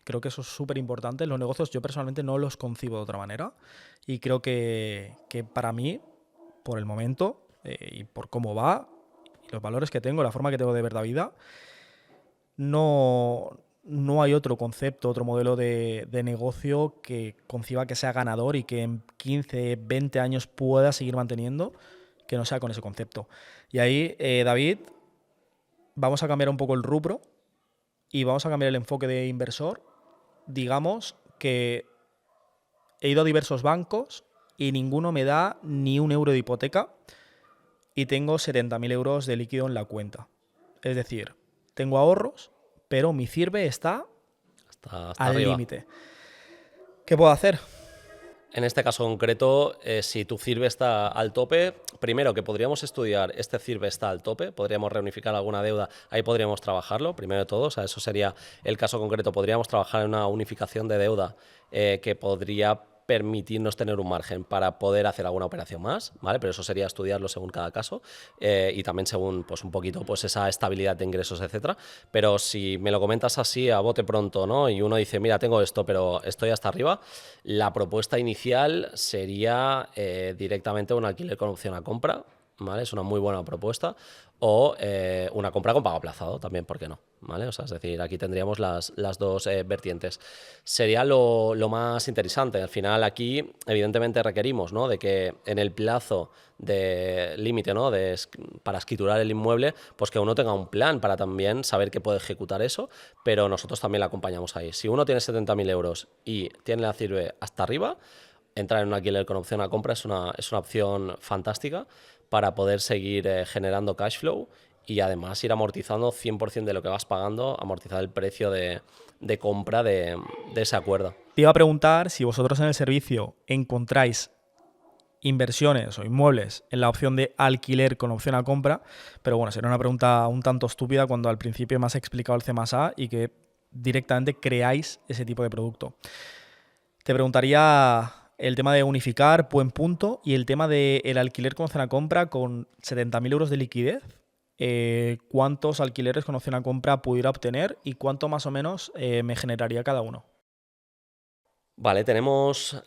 Creo que eso es súper importante. Los negocios yo personalmente no los concibo de otra manera y creo que para mí, por el momento y por cómo va, los valores que tengo, la forma que tengo de ver la vida, no hay otro concepto, otro modelo de negocio que conciba que sea ganador y que en 15, 20 años pueda seguir manteniendo, que no sea con ese concepto. Y ahí, David, vamos a cambiar un poco el rubro y vamos a cambiar el enfoque de inversor. Digamos que he ido a diversos bancos y ninguno me da ni un euro de hipoteca y tengo 70.000 euros de líquido en la cuenta. Es decir, tengo ahorros, pero mi CIRBE está al límite. ¿Qué puedo hacer?
En este caso concreto, si tu CIRBE está al tope, primero que podríamos estudiar, este CIRBE está al tope, podríamos reunificar alguna deuda, ahí podríamos trabajarlo, primero de todo, o sea, eso sería el caso concreto, podríamos trabajar en una unificación de deuda que podría permitirnos tener un margen para poder hacer alguna operación más, ¿vale? Pero eso sería estudiarlo según cada caso y también según pues un poquito pues esa estabilidad de ingresos, etcétera. Pero si me lo comentas así a bote pronto, ¿no? Y uno dice, mira, tengo esto, pero estoy hasta arriba, la propuesta inicial sería directamente un alquiler con opción a compra, ¿vale? Es una muy buena propuesta. O una compra con pago aplazado también, ¿por qué no? ¿Vale? O sea, es decir, aquí tendríamos las dos vertientes. Sería lo más interesante. Al final aquí, evidentemente, requerimos, ¿no? De que en el plazo de límite, ¿no? Para escriturar el inmueble, pues que uno tenga un plan para también saber que puede ejecutar eso, pero nosotros también le acompañamos ahí. Si uno tiene 70.000 euros y tiene la CIRBE hasta arriba, entrar en un alquiler con opción a compra es una opción fantástica para poder seguir generando cash flow y además ir amortizando 100% de lo que vas pagando, amortizar el precio de compra de ese acuerdo.
Te iba a preguntar si vosotros en el servicio encontráis inversiones o inmuebles en la opción de alquiler con opción a compra, pero bueno, sería una pregunta un tanto estúpida cuando al principio me has explicado el C+A y que directamente creáis ese tipo de producto. Te preguntaría el tema de unificar, buen punto, y el tema del alquiler con opción a compra con 70.000 euros de liquidez. ¿Cuántos alquileres con opción a compra pudiera obtener y cuánto más o menos me generaría cada uno?
Vale,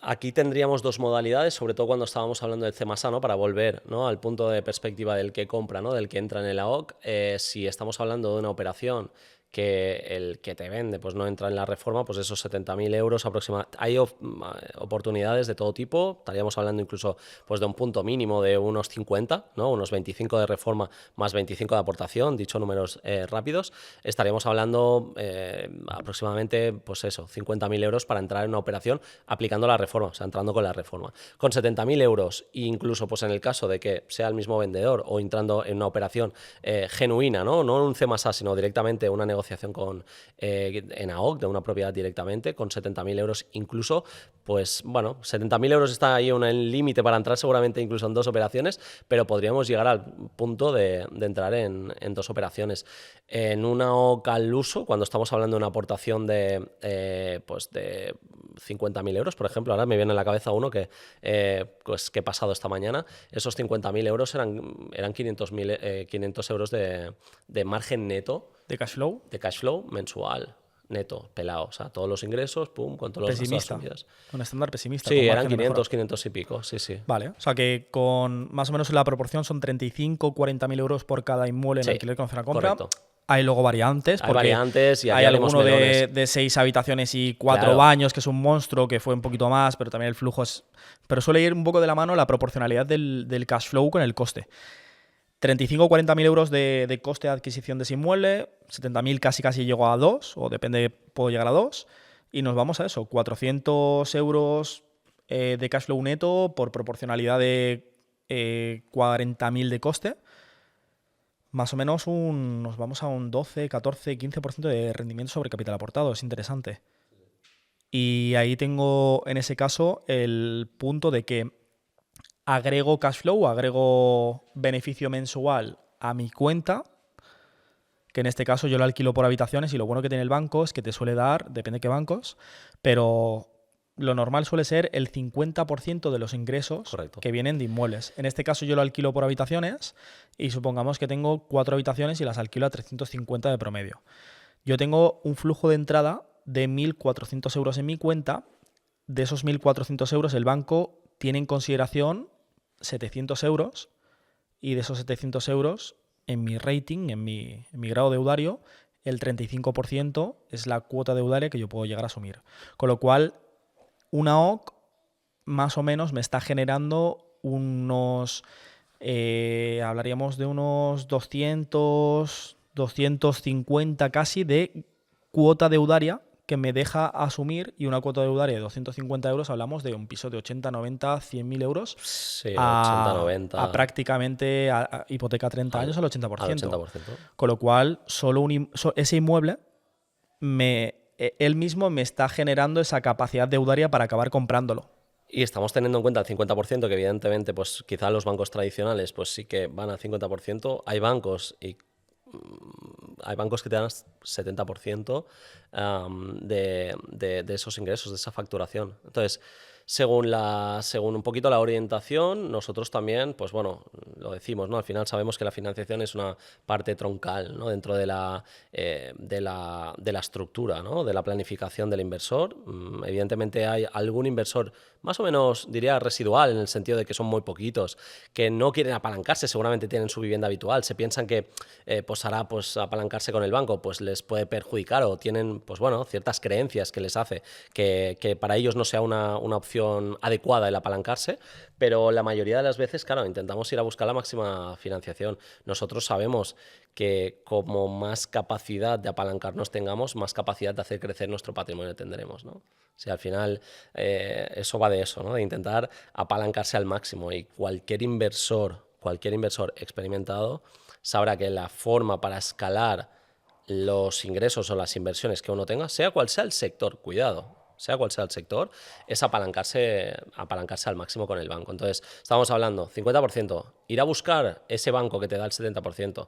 aquí tendríamos dos modalidades, sobre todo cuando estábamos hablando del CMASA, ¿no? Para volver, ¿no? Al punto de perspectiva del que compra, ¿no? Del que entra en el AOC. Si estamos hablando de una operación que el que te vende pues no entra en la reforma, pues esos 70.000 euros aproximadamente. Hay oportunidades de todo tipo, estaríamos hablando incluso pues de un punto mínimo de unos 50, ¿no? Unos 25 de reforma más 25 de aportación, dicho números rápidos. Estaríamos hablando aproximadamente, pues eso, 50.000 euros para entrar en una operación aplicando la reforma, o sea, entrando con la reforma. Con 70.000 euros, incluso pues en el caso de que sea el mismo vendedor o entrando en una operación genuina, ¿no? No en un CMASA, sino directamente una negociación en AOC de una propiedad directamente, con 70.000 euros incluso, pues bueno, 70.000 euros está ahí el límite para entrar seguramente incluso en dos operaciones, pero podríamos llegar al punto de entrar en dos operaciones. En una AOC al uso, cuando estamos hablando de una aportación pues de 50.000 euros, por ejemplo, ahora me viene a la cabeza uno que he pasado esta mañana, esos 50.000 euros eran 500 euros de margen neto.
¿De cash flow?
De cash flow mensual, neto, pelado. O sea, todos los ingresos, pum, con todos los gastos asumidos.
Un estándar pesimista.
Sí, eran 500 y pico, sí.
Vale, o sea que con más o menos la proporción son 35, 40.000 euros por cada inmueble en alquiler con opción a compra.
Correcto.
Hay luego variantes, porque
hay
alguno de 6 habitaciones y 4 baños, que es un monstruo, que fue un poquito más, pero también el flujo es... Pero suele ir un poco de la mano la proporcionalidad del cash flow con el coste. 35 o 40.000 euros de coste de adquisición de ese inmueble, 70.000 casi llego a 2, o depende, puedo llegar a 2, y nos vamos a eso, 400 euros de cash flow neto por proporcionalidad de 40.000 de coste. Más o menos nos vamos a un 12, 14, 15% de rendimiento sobre capital aportado. Es interesante. Y ahí tengo, en ese caso, el punto de que agrego cash flow, agrego beneficio mensual a mi cuenta, que en este caso yo lo alquilo por habitaciones y lo bueno que tiene el banco es que te suele dar, depende de qué bancos, pero lo normal suele ser el 50% de los ingresos que vienen de inmuebles. En este caso yo lo alquilo por habitaciones y supongamos que tengo 4 habitaciones y las alquilo a 350 de promedio. Yo tengo un flujo de entrada de 1.400 euros en mi cuenta. De esos 1.400 euros el banco tiene en consideración 700 euros y de esos 700 euros en mi rating, en mi grado deudario, el 35% es la cuota deudaria que yo puedo llegar a asumir. Con lo cual, una OC más o menos me está generando unos, hablaríamos de unos 200, 250 casi de cuota deudaria que me deja asumir, y una cuota deudaria de 250 euros, hablamos de un piso de 80, 90, 100.000 euros.
Sí, 80, 90.
A prácticamente hipoteca 30 años al 80%.
Al 80%.
Con lo cual, solo ese inmueble, él mismo me está generando esa capacidad deudaria para acabar comprándolo.
Y estamos teniendo en cuenta el 50%, que evidentemente pues quizá los bancos tradicionales pues sí que van al 50%. Hay bancos que te dan 70% de esos ingresos, de esa facturación. Entonces, según un poquito la orientación, nosotros también, pues bueno, lo decimos, ¿no? Al final sabemos que la financiación es una parte troncal, ¿no? Dentro de la estructura, ¿no? De la planificación del inversor. Evidentemente hay algún inversor más o menos, diría, residual, en el sentido de que son muy poquitos, que no quieren apalancarse, seguramente tienen su vivienda habitual, se piensan que pues hará pues apalancarse con el banco, pues les puede perjudicar, o tienen pues bueno, ciertas creencias que les hace que para ellos no sea una opción adecuada el apalancarse, pero la mayoría de las veces, claro, intentamos ir a buscar la máxima financiación. Nosotros sabemos que como más capacidad de apalancarnos tengamos, más capacidad de hacer crecer nuestro patrimonio tendremos, ¿no? O sea, al final eso va de eso, ¿no? De intentar apalancarse al máximo, y cualquier inversor experimentado sabrá que la forma para escalar los ingresos o las inversiones que uno tenga, sea cual sea el sector, cuidado, sea cual sea el sector, es apalancarse al máximo con el banco. Entonces, estamos hablando 50%, ir a buscar ese banco que te da el 70%,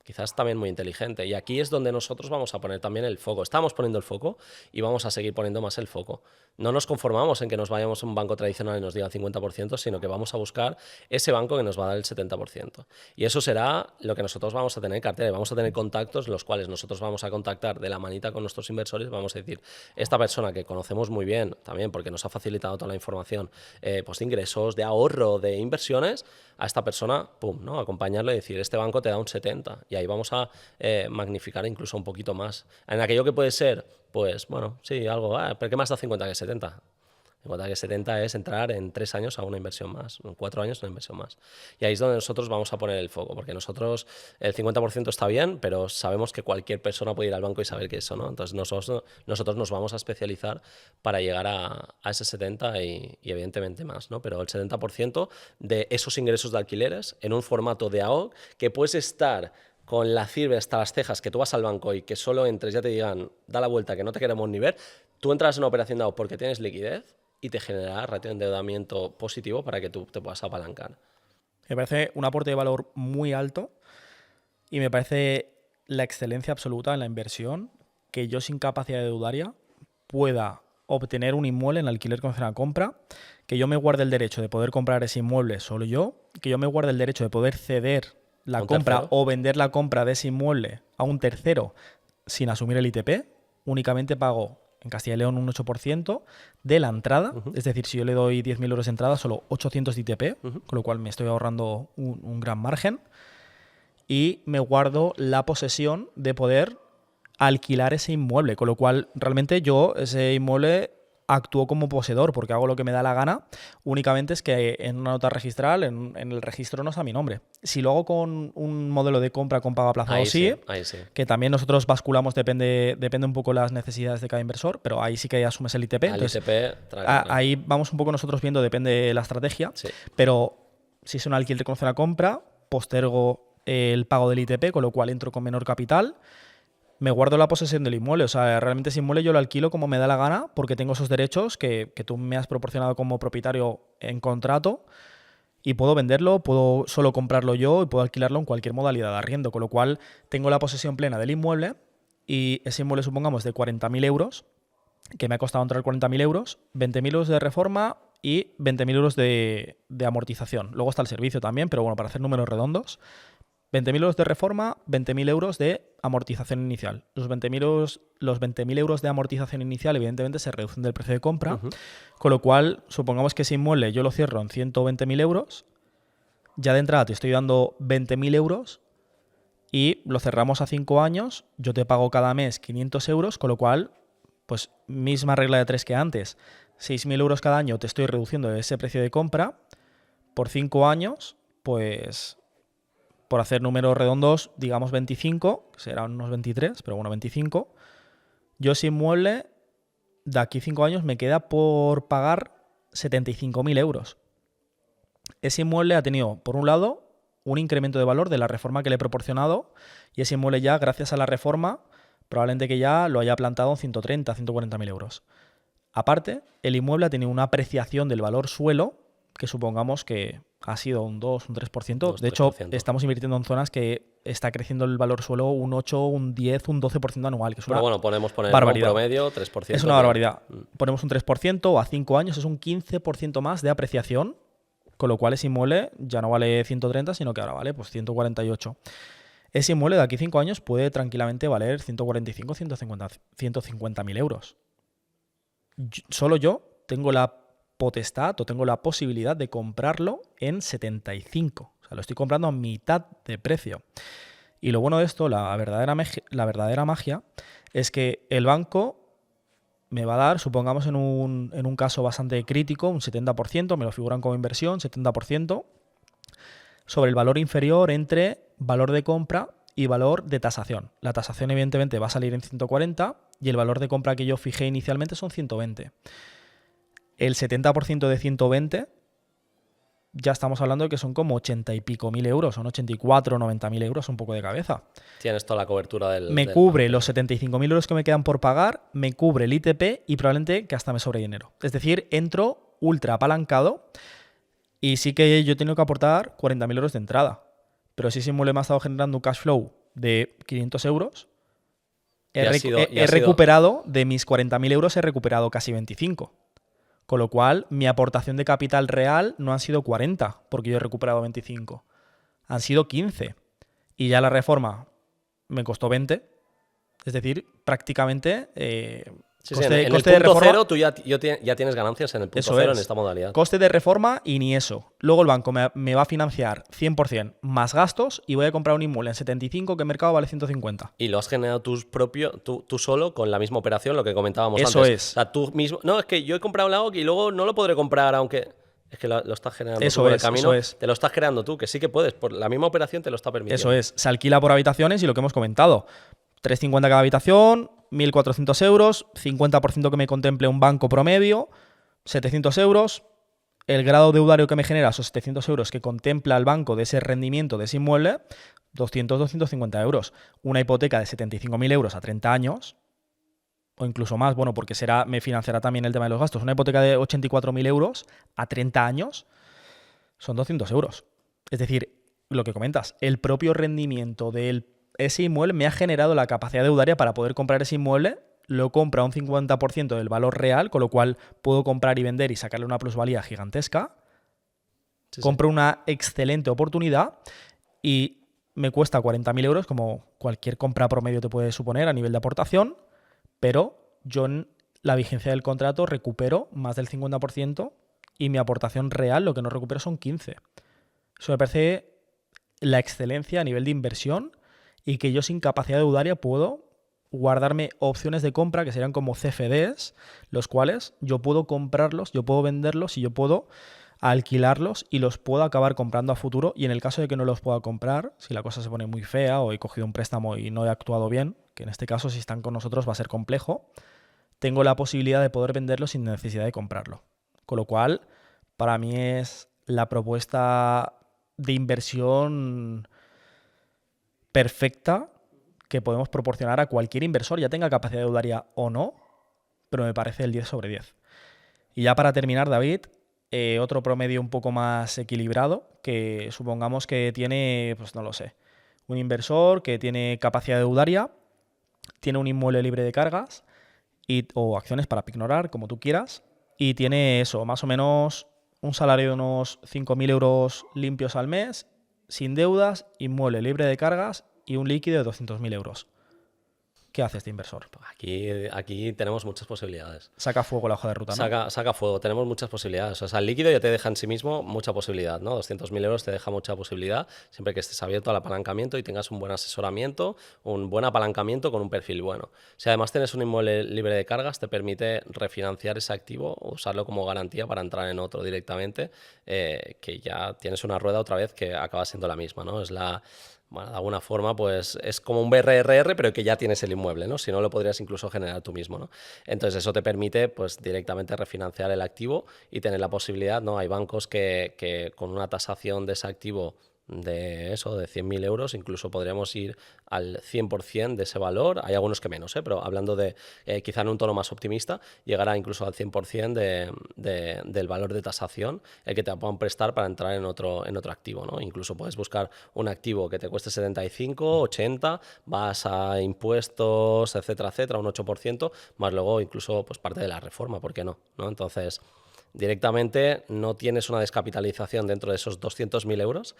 Quizás también muy inteligente. Y aquí es donde nosotros vamos a poner también el foco. Estamos poniendo el foco y vamos a seguir poniendo más el foco. No nos conformamos en que nos vayamos a un banco tradicional y nos diga el 50%, sino que vamos a buscar ese banco que nos va a dar el 70%. Y eso será lo que nosotros vamos a tener en cartera. Vamos a tener contactos los cuales nosotros vamos a contactar de la manita con nuestros inversores. Vamos a decir, esta persona que conocemos muy bien, también porque nos ha facilitado toda la información, pues de ingresos, de ahorro, de inversiones, a esta persona, pum, ¿no? Acompañarle y decir, este banco te da un 70%. Y ahí vamos a magnificar incluso un poquito más. En aquello que puede ser, pues, bueno, sí, algo, pero ¿qué más da 50 que 70? 50 que 70 es entrar en 3 años a una inversión más, en 4 años a una inversión más. Y ahí es donde nosotros vamos a poner el foco, porque nosotros el 50% está bien, pero sabemos que cualquier persona puede ir al banco y saber que eso, ¿no? Entonces nosotros nos vamos a especializar para llegar a ese 70 y evidentemente más, ¿no? Pero el 70% de esos ingresos de alquileres en un formato de AOC que puedes estar con la CIRB hasta las cejas, que tú vas al banco y que solo entres, ya te digan, da la vuelta, que no te queremos ni ver, tú entras en una operación de AOC porque tienes liquidez y te genera ratio de endeudamiento positivo para que tú te puedas apalancar.
Me parece un aporte de valor muy alto y me parece la excelencia absoluta en la inversión que yo sin capacidad de dudaria pueda obtener un inmueble en alquiler con opción a compra, que yo me guarde el derecho de poder comprar ese inmueble solo yo, que yo me guarde el derecho de poder ceder la compra
tercero.
o vender la compra de ese inmueble a un tercero sin asumir el ITP, únicamente pago en Castilla y León un 8% de la entrada, es decir, si yo le doy 10.000 euros de entrada, solo 800 de ITP, con lo cual me estoy ahorrando un gran margen, y me guardo la posesión de poder alquilar ese inmueble, con lo cual realmente yo ese inmueble actúo como poseedor porque hago lo que me da la gana, únicamente es que en una nota registral, en el registro no está mi nombre. Si lo hago con un modelo de compra con pago aplazado,
Ahí
sí,
sí.
que también nosotros basculamos, depende un poco las necesidades de cada inversor, pero ahí sí que asumes el ITP. Entonces, ahí vamos un poco nosotros viendo, depende de la estrategia,
sí.
Pero si es un alquiler con opción a compra, postergo el pago del ITP, con lo cual entro con menor capital. Me guardo la posesión del inmueble. O sea, realmente ese inmueble yo lo alquilo como me da la gana porque tengo esos derechos que tú me has proporcionado como propietario en contrato y puedo venderlo, puedo solo comprarlo yo y puedo alquilarlo en cualquier modalidad de arriendo, con lo cual tengo la posesión plena del inmueble y ese inmueble, supongamos, de 40.000 euros, que me ha costado entrar 40.000 euros, 20.000 euros de reforma y 20.000 euros de amortización. Luego está el servicio también, pero bueno, para hacer números redondos, 20.000 euros de reforma, 20.000 euros de amortización inicial. Los 20.000 euros de amortización inicial, evidentemente, se reducen del precio de compra, con lo cual, supongamos que ese inmueble yo lo cierro en 120.000 euros, ya de entrada te estoy dando 20.000 euros y lo cerramos a 5 años, yo te pago cada mes 500 euros, con lo cual, pues misma regla de 3 que antes, 6.000 euros cada año te estoy reduciendo ese precio de compra, por 5 años, pues por hacer números redondos, digamos 25, que serán unos 23, pero bueno, 25, yo ese inmueble de aquí 5 años me queda por pagar 75.000 euros. Ese inmueble ha tenido, por un lado, un incremento de valor de la reforma que le he proporcionado y ese inmueble ya, gracias a la reforma, probablemente que ya lo haya plantado en 130, 140.000 euros. Aparte, el inmueble ha tenido una apreciación del valor suelo que supongamos que ha sido un 2, un 3%. De hecho, estamos invirtiendo en zonas que está creciendo el valor suelo un 8, un 10, un 12% anual, que es una
podemos poner
barbaridad.
Un promedio 3%.
Es una barbaridad. Ponemos un 3%, a 5 años es un 15% más de apreciación, con lo cual ese inmueble ya no vale 130, sino que ahora vale pues 148. Ese inmueble de aquí 5 años puede tranquilamente valer 145, 150.000 euros. Solo yo tengo la potestad o tengo la posibilidad de comprarlo en 75. O sea, lo estoy comprando a mitad de precio. Y lo bueno de esto, la verdadera magia, es que el banco me va a dar, supongamos en un caso bastante crítico, un 70%, me lo figuran como inversión, 70%, sobre el valor inferior entre valor de compra y valor de tasación. La tasación evidentemente va a salir en 140 y el valor de compra que yo fijé inicialmente son 120. El 70% de 120 ya estamos hablando de que son como 80 y pico mil euros, son 84 o 90.000 euros, un poco de cabeza.
Tienes toda la cobertura del...
Me cubre los 75.000 euros que me quedan por pagar, me cubre el ITP y probablemente que hasta me sobre dinero. Es decir, entro ultra apalancado y sí que yo he tenido que aportar 40.000 euros de entrada. Pero si ese inmueble me ha estado generando un cash flow de 500 euros,
Y ha sido- y
he
ha sido-
recuperado, de mis 40.000 euros, he recuperado casi 25. Con lo cual, mi aportación de capital real no han sido 40, porque yo he recuperado 25. Han sido 15. Y ya la reforma me costó 20. Es decir, prácticamente
Sí, sí,
coste,
en el
coste de
punto
reforma,
cero tú ya tienes ganancias en el punto
Eso
cero
es.
en esta modalidad.
coste de reforma y ni eso. Luego el banco me va a financiar 100% más gastos y voy a comprar un inmueble en 75 que el mercado vale 150.
Y lo has generado tú solo con la misma operación, lo que comentábamos
Eso
antes.
es.
O sea, tú mismo. No, es que yo he comprado la OC y luego no lo podré comprar, aunque. Es que lo estás generando
Eso
tú por el
es,
camino.
eso es.
Te lo estás creando tú, que sí que puedes. Por la misma operación te lo está permitiendo.
Eso es. Se alquila por habitaciones y lo que hemos comentado. 350 cada habitación, 1.400 euros, 50% que me contemple un banco promedio, 700 euros. El grado deudario que me genera esos 700 euros que contempla el banco de ese rendimiento de ese inmueble, 250 euros. Una hipoteca de 75.000 euros a 30 años, o incluso más, bueno, porque me financiará también el tema de los gastos. Una hipoteca de 84.000 euros a 30 años son 200 euros. Es decir, lo que comentas, el propio rendimiento de ese inmueble me ha generado la capacidad deudaria para poder comprar ese inmueble. Lo compra a un 50% del valor real, con lo cual puedo comprar y vender y sacarle una plusvalía gigantesca.
Sí, sí.
Compro una excelente oportunidad y me cuesta 40.000 euros, como cualquier compra promedio te puede suponer a nivel de aportación, pero yo en la vigencia del contrato recupero más del 50% y mi aportación real lo que no recupero son 15. Eso me parece la excelencia a nivel de inversión y que yo sin capacidad deudaria puedo guardarme opciones de compra que serían como CFDs, los cuales yo puedo comprarlos, yo puedo venderlos y yo puedo alquilarlos y los puedo acabar comprando a futuro. Y en el caso de que no los pueda comprar, si la cosa se pone muy fea o he cogido un préstamo y no he actuado bien, que en este caso si están con nosotros va a ser complejo, tengo la posibilidad de poder venderlo sin necesidad de comprarlo. Con lo cual, para mí es la propuesta de inversión perfecta que podemos proporcionar a cualquier inversor, ya tenga capacidad deudaria o no, pero me parece el 10 sobre 10. Y ya para terminar, David, otro promedio un poco más equilibrado, que supongamos que tiene, pues no lo sé, un inversor que tiene capacidad deudaria, tiene un inmueble libre de cargas o acciones para pignorar, como tú quieras, y tiene eso, más o menos un salario de unos 5.000 euros limpios al mes, sin deudas, inmueble libre de cargas y un líquido de 200.000 euros. ¿Qué hace este inversor?
Aquí tenemos muchas posibilidades.
Saca fuego la hoja de ruta, ¿no?
Saca fuego, tenemos muchas posibilidades. O sea, el líquido ya te deja en sí mismo mucha posibilidad, ¿no? 200.000 euros te deja mucha posibilidad, siempre que estés abierto al apalancamiento y tengas un buen asesoramiento, un buen apalancamiento con un perfil bueno. Si además tienes un inmueble libre de cargas, te permite refinanciar ese activo o usarlo como garantía para entrar en otro directamente, que ya tienes una rueda otra vez que acaba siendo la misma, ¿no? Bueno, de alguna forma, pues es como un BRRR, pero que ya tienes el inmueble, ¿no? Si no, lo podrías incluso generar tú mismo, ¿no? Entonces, eso te permite, pues, directamente refinanciar el activo y tener la posibilidad, ¿no? Hay bancos que con una tasación de ese activo de 100.000 euros, incluso podríamos ir al 100% de ese valor. Hay algunos que menos, pero hablando de quizá en un tono más optimista, llegará incluso al 100% del valor de tasación el que te puedan prestar para entrar en otro activo, ¿no? Incluso puedes buscar un activo que te cueste 75, 80, vas a impuestos, etcétera, un 8%, más luego incluso pues parte de la reforma, ¿por qué no? Entonces, directamente no tienes una descapitalización dentro de esos 200.000 euros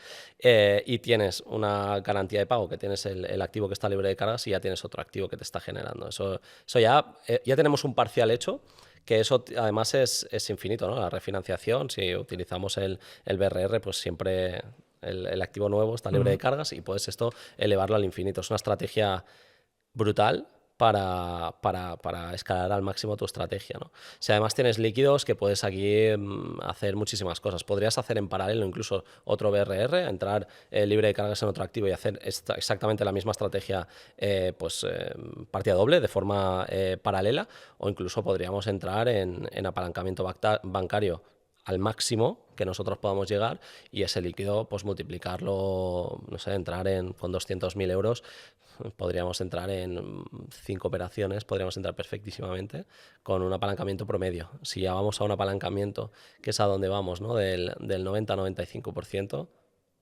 y tienes una garantía de pago, que tienes el activo que está libre de cargas y ya tienes otro activo que te está generando. Eso ya tenemos un parcial hecho, que eso además es infinito, ¿no? La refinanciación, si utilizamos el BRR, pues siempre el activo nuevo está libre de cargas y puedes esto elevarlo al infinito. Es una estrategia brutal para escalar al máximo tu estrategia, ¿no? Si además tienes líquidos, que puedes aquí hacer muchísimas cosas. Podrías hacer en paralelo incluso otro BRR, entrar libre de cargas en otro activo y hacer exactamente la misma estrategia partida doble, de forma paralela, o incluso podríamos entrar en apalancamiento bancario al máximo que nosotros podamos llegar y ese líquido pues multiplicarlo, no sé, entrar con 200.000 euros, podríamos entrar en 5 operaciones, podríamos entrar perfectísimamente con un apalancamiento promedio. Si ya vamos a un apalancamiento que es a donde vamos, ¿no? del 90-95%,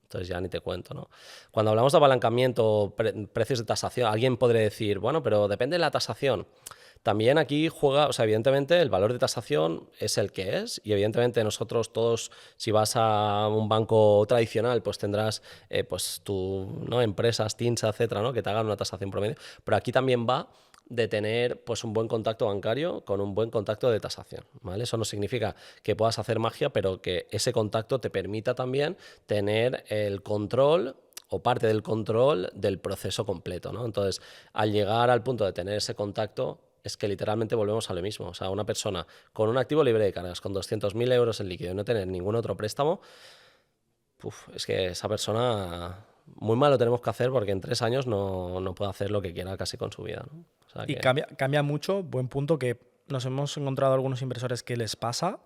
Entonces ya ni te cuento, ¿no? Cuando hablamos de apalancamiento, precios de tasación, alguien podría decir, bueno, pero depende de la tasación. También aquí juega, o sea, evidentemente el valor de tasación es el que es y evidentemente nosotros todos, si vas a un banco tradicional, pues tendrás pues ¿no? Empresas, TINSA, etcétera, ¿no? Que te hagan una tasación promedio, pero aquí también va de tener pues un buen contacto bancario con un buen contacto de tasación, ¿vale? Eso no significa que puedas hacer magia, pero que ese contacto te permita también tener el control o parte del control del proceso completo, ¿no? Entonces, al llegar al punto de tener ese contacto, es que literalmente volvemos a lo mismo. O sea, una persona con un activo libre de cargas, con 200.000 euros en líquido y no tener ningún otro préstamo, es que esa persona muy mal lo tenemos que hacer porque en 3 años no puede hacer lo que quiera casi con su vida, ¿no? O sea
Y
que...
cambia mucho, buen punto, que nos hemos encontrado algunos inversores que les pasa.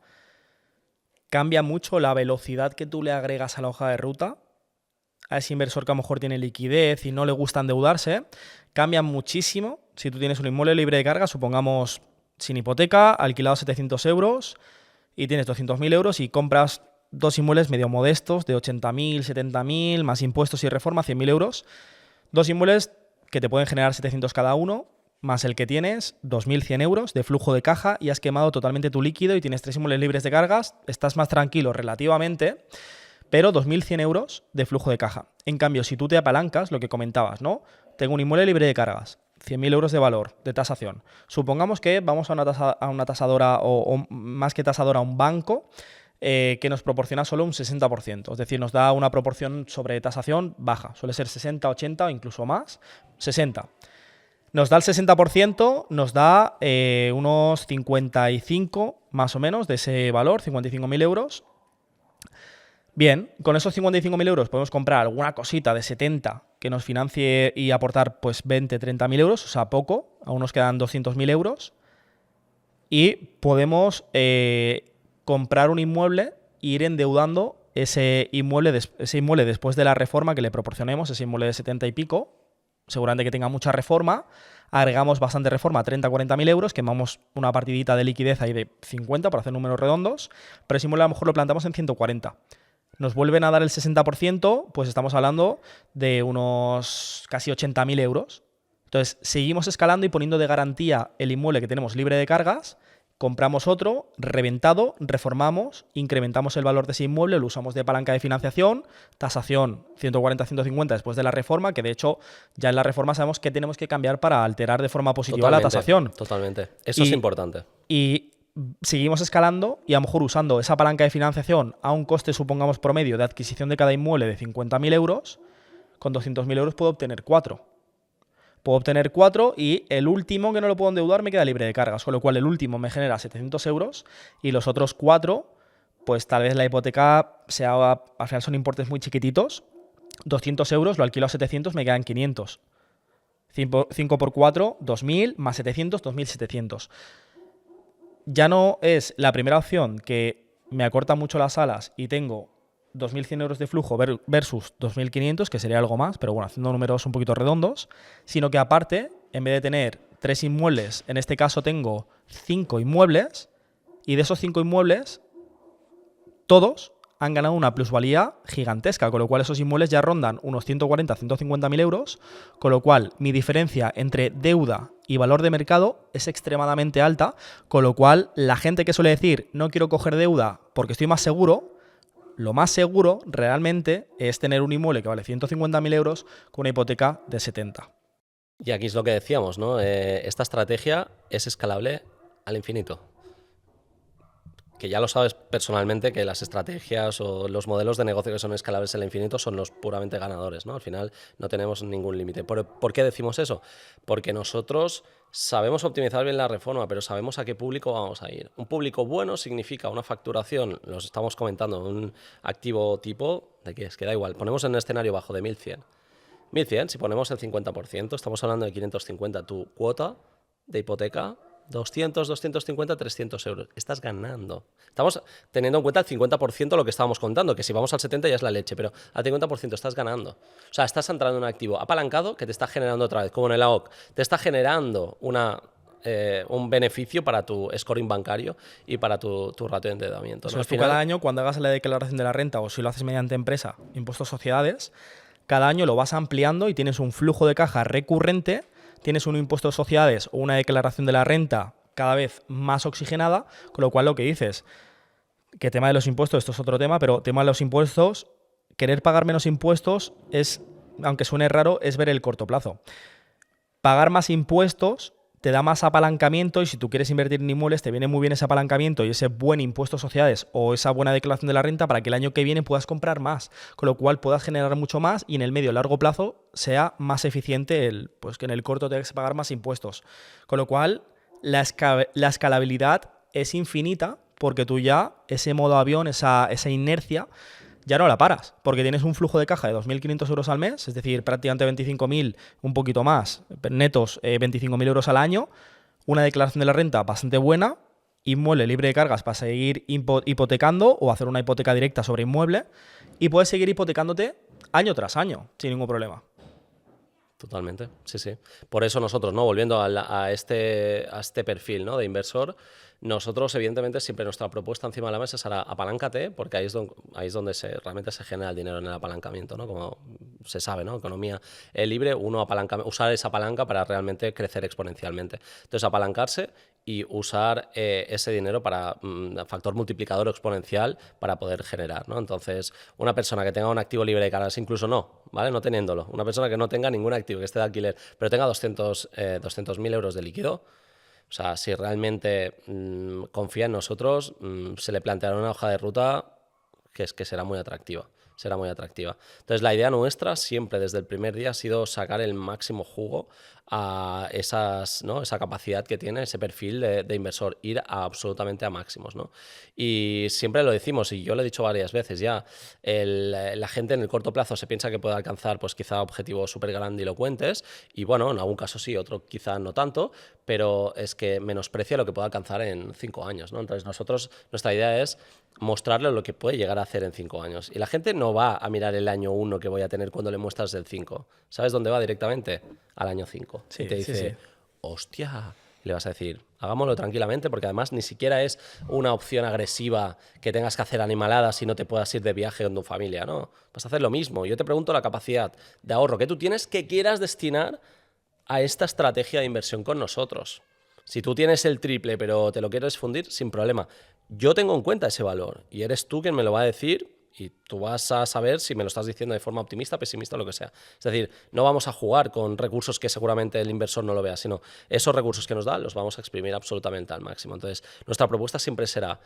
Cambia mucho la velocidad que tú le agregas a la hoja de ruta a ese inversor que a lo mejor tiene liquidez y no le gusta endeudarse. Cambia muchísimo si tú tienes un inmueble libre de carga, supongamos sin hipoteca, alquilado a 700 euros y tienes 200.000 euros y compras 2 inmuebles medio modestos de 80.000, 70.000, más impuestos y reforma, 100.000 euros. 2 inmuebles que te pueden generar 700 cada uno, más el que tienes, 2.100 euros de flujo de caja y has quemado totalmente tu líquido y tienes 3 inmuebles libres de cargas, estás más tranquilo relativamente, pero 2.100 euros de flujo de caja. En cambio, si tú te apalancas, lo que comentabas, ¿no? Tengo un inmueble libre de cargas, 100.000 euros de valor, de tasación. Supongamos que vamos a una tasadora o más que tasadora, un banco que nos proporciona solo un 60%. Es decir, nos da una proporción sobre tasación baja. Suele ser 60, 80 o incluso más. 60. Nos da el 60%, nos da unos 55 más o menos de ese valor, 55.000 euros. Bien, con esos 55.000 euros podemos comprar alguna cosita de 70 que nos financie y aportar pues 20, 30.000 euros, o sea, poco, aún nos quedan 200.000 euros. Y podemos comprar un inmueble e ir endeudando ese inmueble después de la reforma que le proporcionemos, ese inmueble de 70 y pico, seguramente que tenga mucha reforma, agregamos bastante reforma, 30 o 40.000 euros, quemamos una partidita de liquidez ahí de 50 para hacer números redondos, pero ese inmueble a lo mejor lo plantamos en 140. Nos vuelven a dar el 60%, pues estamos hablando de unos casi 80.000 euros. Entonces, seguimos escalando y poniendo de garantía el inmueble que tenemos libre de cargas, compramos otro, reventado, reformamos, incrementamos el valor de ese inmueble, lo usamos de palanca de financiación, tasación 140-150 después de la reforma, que de hecho ya en la reforma sabemos que tenemos que cambiar para alterar de forma positiva la tasación.
Totalmente. Eso es importante.
Y seguimos escalando y a lo mejor usando esa palanca de financiación a un coste, supongamos, promedio de adquisición de cada inmueble de 50.000 euros, con 200.000 euros puedo obtener 4. Puedo obtener 4 y el último que no lo puedo endeudar me queda libre de cargas, con lo cual el último me genera 700 euros y los otros 4, pues tal vez la hipoteca sea, al final son importes muy chiquititos, 200 euros, lo alquilo a 700, me quedan 500. 5 por 4, 2.000, más 700, 2.700. Ya no es la primera opción que me acorta mucho las alas y tengo 2.100 euros de flujo versus 2.500, que sería algo más, pero bueno, haciendo números un poquito redondos, sino que aparte, en vez de tener 3 inmuebles, en este caso tengo 5 inmuebles, y de esos 5 inmuebles, todos han ganado una plusvalía gigantesca, con lo cual esos inmuebles ya rondan unos 140.000-150.000 euros, con lo cual mi diferencia entre deuda y valor de mercado es extremadamente alta, con lo cual la gente que suele decir no quiero coger deuda porque estoy más seguro, lo más seguro realmente es tener un inmueble que vale 150.000 euros con una hipoteca de 70.
Y aquí es lo que decíamos, ¿no? Esta estrategia es escalable al infinito. Que ya lo sabes personalmente que las estrategias o los modelos de negocio que son escalables al infinito son los puramente ganadores, ¿no? Al final no tenemos ningún límite. ¿Por qué decimos eso? Porque nosotros sabemos optimizar bien la reforma, pero sabemos a qué público vamos a ir. Un público bueno significa una facturación, los estamos comentando, un activo tipo, ¿de qué es? Que da igual, ponemos en un escenario bajo de 1.100. 1.100, si ponemos el 50%, estamos hablando de 550, tu cuota de hipoteca, 200, 250, 300 euros. Estás ganando. Estamos teniendo en cuenta el 50% lo que estábamos contando, que si vamos al 70 ya es la leche, pero al 50% estás ganando. O sea, estás entrando en un activo apalancado que te está generando otra vez, como en el AOC, te está generando una un beneficio para tu scoring bancario y para tu ratio de endeudamiento, ¿no?
Eso es, tú cada año, cuando hagas la declaración de la renta o si lo haces mediante empresa, impuestos sociedades, cada año lo vas ampliando y tienes un flujo de caja recurrente, tienes un impuesto de sociedades o una declaración de la renta cada vez más oxigenada, con lo cual lo que dices, que tema de los impuestos, esto es otro tema, pero tema de los impuestos, querer pagar menos impuestos es, aunque suene raro, es ver el corto plazo. Pagar más impuestos te da más apalancamiento y si tú quieres invertir en inmuebles te viene muy bien ese apalancamiento y ese buen impuesto a sociedades o esa buena declaración de la renta para que el año que viene puedas comprar más, con lo cual puedas generar mucho más y en el medio y largo plazo sea más eficiente pues que en el corto tengas que pagar más impuestos. Con lo cual la escalabilidad es infinita porque tú ya ese modo avión, esa inercia, ya no la paras, porque tienes un flujo de caja de 2.500 euros al mes, es decir, prácticamente 25.000, un poquito más, netos 25.000 euros al año, una declaración de la renta bastante buena, inmueble libre de cargas para seguir hipotecando o hacer una hipoteca directa sobre inmueble y puedes seguir hipotecándote año tras año sin ningún problema.
Totalmente, sí, sí. Por eso nosotros, ¿no? Volviendo a este perfil, ¿no? de inversor, nosotros, evidentemente, siempre nuestra propuesta encima de la mesa será apaláncate, porque ahí es donde realmente se genera el dinero en el apalancamiento, ¿no? Como se sabe, ¿no? Economía libre, usar esa palanca para realmente crecer exponencialmente. Entonces, apalancarse y usar ese dinero para factor multiplicador exponencial para poder generar, ¿no? Entonces, una persona que tenga un activo libre de cargas, incluso ¿vale? No teniéndolo, una persona que no tenga ningún activo, que esté de alquiler, pero tenga 200.000 euros de líquido, o sea, si realmente confía en nosotros, se le planteará una hoja de ruta que será muy atractiva. Será muy atractiva. Entonces, la idea nuestra siempre desde el primer día ha sido sacar el máximo jugo a esa capacidad que tiene ese perfil de inversor, ir absolutamente a máximos, ¿no? Y siempre lo decimos, y yo lo he dicho varias veces ya, la gente en el corto plazo se piensa que puede alcanzar pues quizá objetivos súper grandilocuentes, y bueno, en algún caso sí, otro quizá no tanto, pero es que menosprecia lo que puede alcanzar en 5 años, ¿no? Entonces nuestra idea es mostrarle lo que puede llegar a hacer en 5 años. Y la gente no va a mirar el año 1 que voy a tener cuando le muestras el 5. ¿Sabes dónde va directamente? Al año 5.
Sí,
y te dice,
sí.
hostia, y le vas a decir, hagámoslo tranquilamente, porque además ni siquiera es una opción agresiva que tengas que hacer animaladas y no te puedas ir de viaje con tu familia, ¿no? Vas a hacer lo mismo. Yo te pregunto la capacidad de ahorro que tú tienes que quieras destinar a esta estrategia de inversión con nosotros. Si tú tienes el triple pero te lo quieres fundir, sin problema. Yo tengo en cuenta ese valor y eres tú quien me lo va a decir y tú vas a saber si me lo estás diciendo de forma optimista, pesimista o lo que sea. Es decir, no vamos a jugar con recursos que seguramente el inversor no lo vea, sino esos recursos que nos da los vamos a exprimir absolutamente al máximo. Entonces, nuestra propuesta siempre será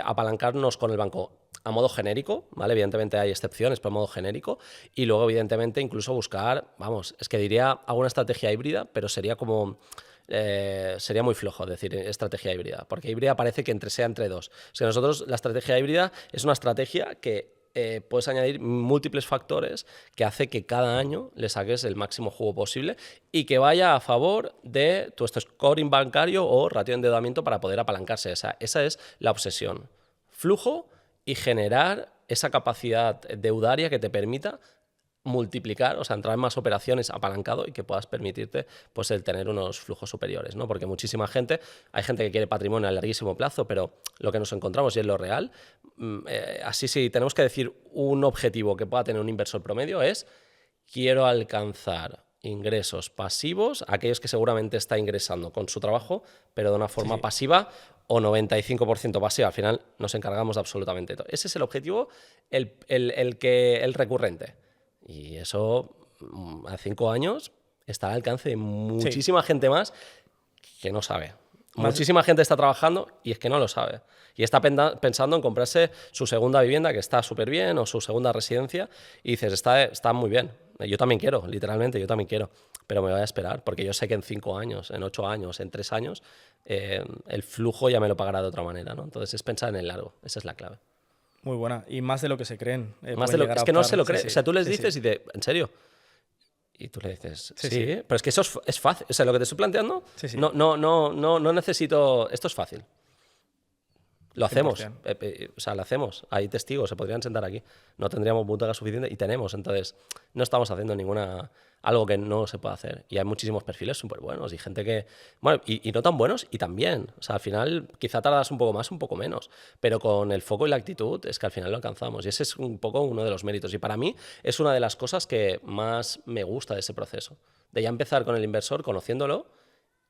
apalancarnos con el banco a modo genérico, ¿vale? Evidentemente hay excepciones, pero a modo genérico, y luego, evidentemente, incluso buscar, es que diría alguna estrategia híbrida, pero sería como... sería muy flojo decir estrategia híbrida, porque híbrida parece que sea entre dos. O sea, nosotros la estrategia híbrida es una estrategia que puedes añadir múltiples factores que hace que cada año le saques el máximo jugo posible y que vaya a favor de tu scoring bancario o ratio de endeudamiento para poder apalancarse. Esa es la obsesión. Flujo y generar esa capacidad deudaria que te permita multiplicar, o sea, entrar en más operaciones apalancado y que puedas permitirte pues el tener unos flujos superiores, ¿no? Porque muchísima gente, hay gente que quiere patrimonio a larguísimo plazo, pero lo que nos encontramos y es lo real, así sí, tenemos que decir un objetivo que pueda tener un inversor promedio es quiero alcanzar ingresos pasivos, aquellos que seguramente está ingresando con su trabajo, pero de una forma pasiva o 95% pasiva. Al final nos encargamos de absolutamente todo. Ese es el objetivo, el recurrente. Y eso, a 5 años, está al alcance de muchísima gente más que no sabe. Muchísima gente está trabajando y es que no lo sabe. Y está pensando en comprarse su segunda vivienda, que está súper bien, o su segunda residencia, y dices, está muy bien. Yo también quiero, literalmente, yo también quiero. Pero me voy a esperar, porque yo sé que en 5 años, en 8 años, en 3 años, el flujo ya me lo pagará de otra manera, ¿no? Entonces es pensar en el largo, esa es la clave.
Muy buena. Y más de lo que se creen.
Es que no se lo creen. O sea, tú les dices y te... ¿En serio? Y tú le dices, sí. Pero es que eso es fácil. O sea, lo que te estoy planteando, no necesito... Esto es fácil. Lo hacemos,
100%.
o sea, lo hacemos. Hay testigos, se podrían sentar aquí. No tendríamos butaca suficiente y tenemos. Entonces, no estamos haciendo algo que no se puede hacer. Y hay muchísimos perfiles súper buenos y gente que, bueno, y no tan buenos y también. O sea, al final quizá tardas un poco más, un poco menos. Pero con el foco y la actitud es que al final lo alcanzamos. Y ese es un poco uno de los méritos. Y para mí es una de las cosas que más me gusta de ese proceso. De ya empezar con el inversor, conociéndolo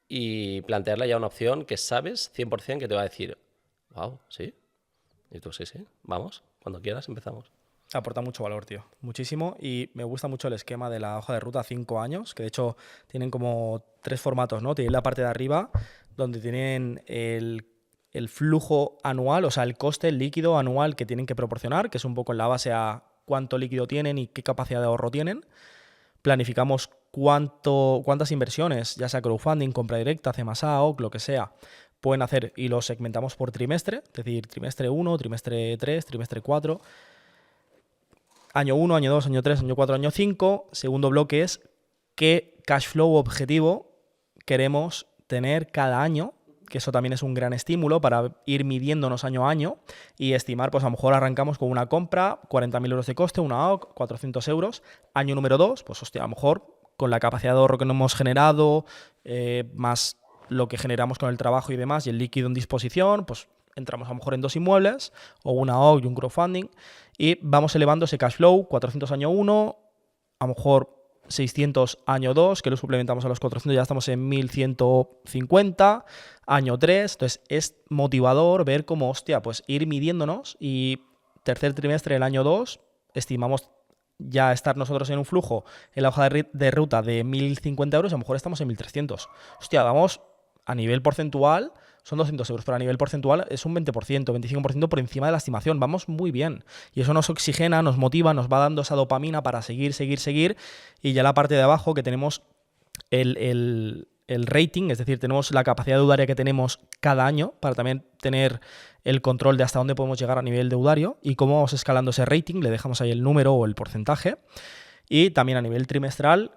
y plantearle ya una opción que sabes 100% que te va a decir, wow, ¿sí? Y tú, sí, vamos, cuando quieras empezamos.
Aporta mucho valor, tío. Muchísimo. Y me gusta mucho el esquema de la hoja de ruta a 5 años, que de hecho tienen como 3 formatos, ¿no? Tienen la parte de arriba, donde tienen el flujo anual, o sea, el coste, el líquido anual que tienen que proporcionar, que es un poco en la base a cuánto líquido tienen y qué capacidad de ahorro tienen. Planificamos cuántas inversiones, ya sea crowdfunding, compra directa, C+A, OC, lo que sea, pueden hacer y los segmentamos por trimestre, es decir, trimestre 1, trimestre 3, trimestre 4, año 1, año 2, año 3, año 4, año 5. Segundo bloque es qué cash flow objetivo queremos tener cada año, que eso también es un gran estímulo para ir midiéndonos año a año y estimar, pues a lo mejor arrancamos con una compra, 40.000 euros de coste, una OC, 400 euros. Año número 2, pues hostia, a lo mejor con la capacidad de ahorro que no hemos generado, más lo que generamos con el trabajo y demás, y el líquido en disposición, pues entramos a lo mejor en 2 inmuebles, o una OC y un crowdfunding, y vamos elevando ese cash flow, 400 año 1, a lo mejor 600 año 2, que lo suplementamos a los 400, ya estamos en 1150, año 3, entonces es motivador ver cómo, hostia, pues ir midiéndonos y tercer trimestre del año 2 estimamos ya estar nosotros en un flujo en la hoja de ruta de 1.050 euros, a lo mejor estamos en 1.300. Hostia, vamos a nivel porcentual, son 200 euros, pero a nivel porcentual es un 20%, 25% por encima de la estimación. Vamos muy bien. Y eso nos oxigena, nos motiva, nos va dando esa dopamina para seguir. Y ya la parte de abajo que tenemos el rating, es decir, tenemos la capacidad deudaria que tenemos cada año para también tener el control de hasta dónde podemos llegar a nivel deudario y cómo vamos escalando ese rating, le dejamos ahí el número o el porcentaje. Y también a nivel trimestral,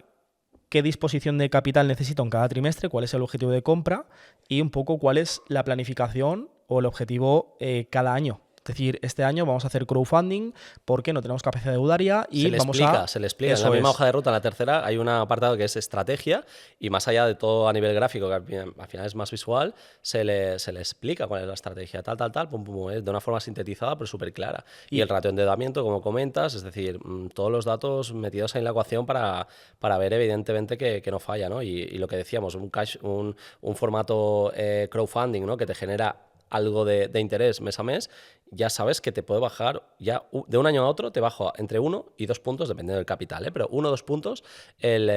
qué disposición de capital necesito en cada trimestre, cuál es el objetivo de compra y un poco cuál es la planificación o el objetivo cada año. Es decir, este año vamos a hacer crowdfunding porque no tenemos capacidad deudaria y
se le explica. En la misma hoja de ruta, en la tercera, hay un apartado que es estrategia y más allá de todo a nivel gráfico, que al final es más visual, se le explica cuál es la estrategia, tal, pum, pum, de una forma sintetizada pero súper clara. Y el ratio de endeudamiento, como comentas, es decir, todos los datos metidos ahí en la ecuación para ver evidentemente que no falla, ¿no? Y lo que decíamos, un formato crowdfunding, ¿no? Que te genera algo de interés mes a mes, ya sabes que te puede bajar, ya de un año a otro te bajo entre 1 y 2 puntos, dependiendo del capital, pero 1 o 2 puntos el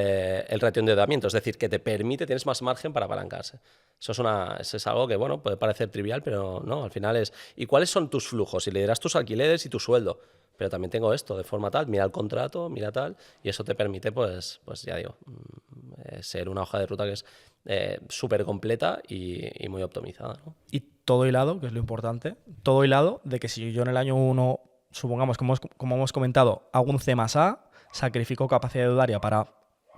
ratio de endeudamiento, es decir, que te permite, tienes más margen para apalancarse. Eso es algo que, bueno, puede parecer trivial, pero no, al final es... ¿Y cuáles son tus flujos? Y le dirás tus alquileres y tu sueldo. Pero también tengo esto de forma tal, mira el contrato, mira tal, y eso te permite, pues ya digo, ser una hoja de ruta que es súper completa y muy optimizada, ¿no?
Y todo hilado, que es lo importante, todo hilado de que si yo en el año 1, supongamos, como hemos comentado, hago un C+A, sacrifico capacidad deudaria para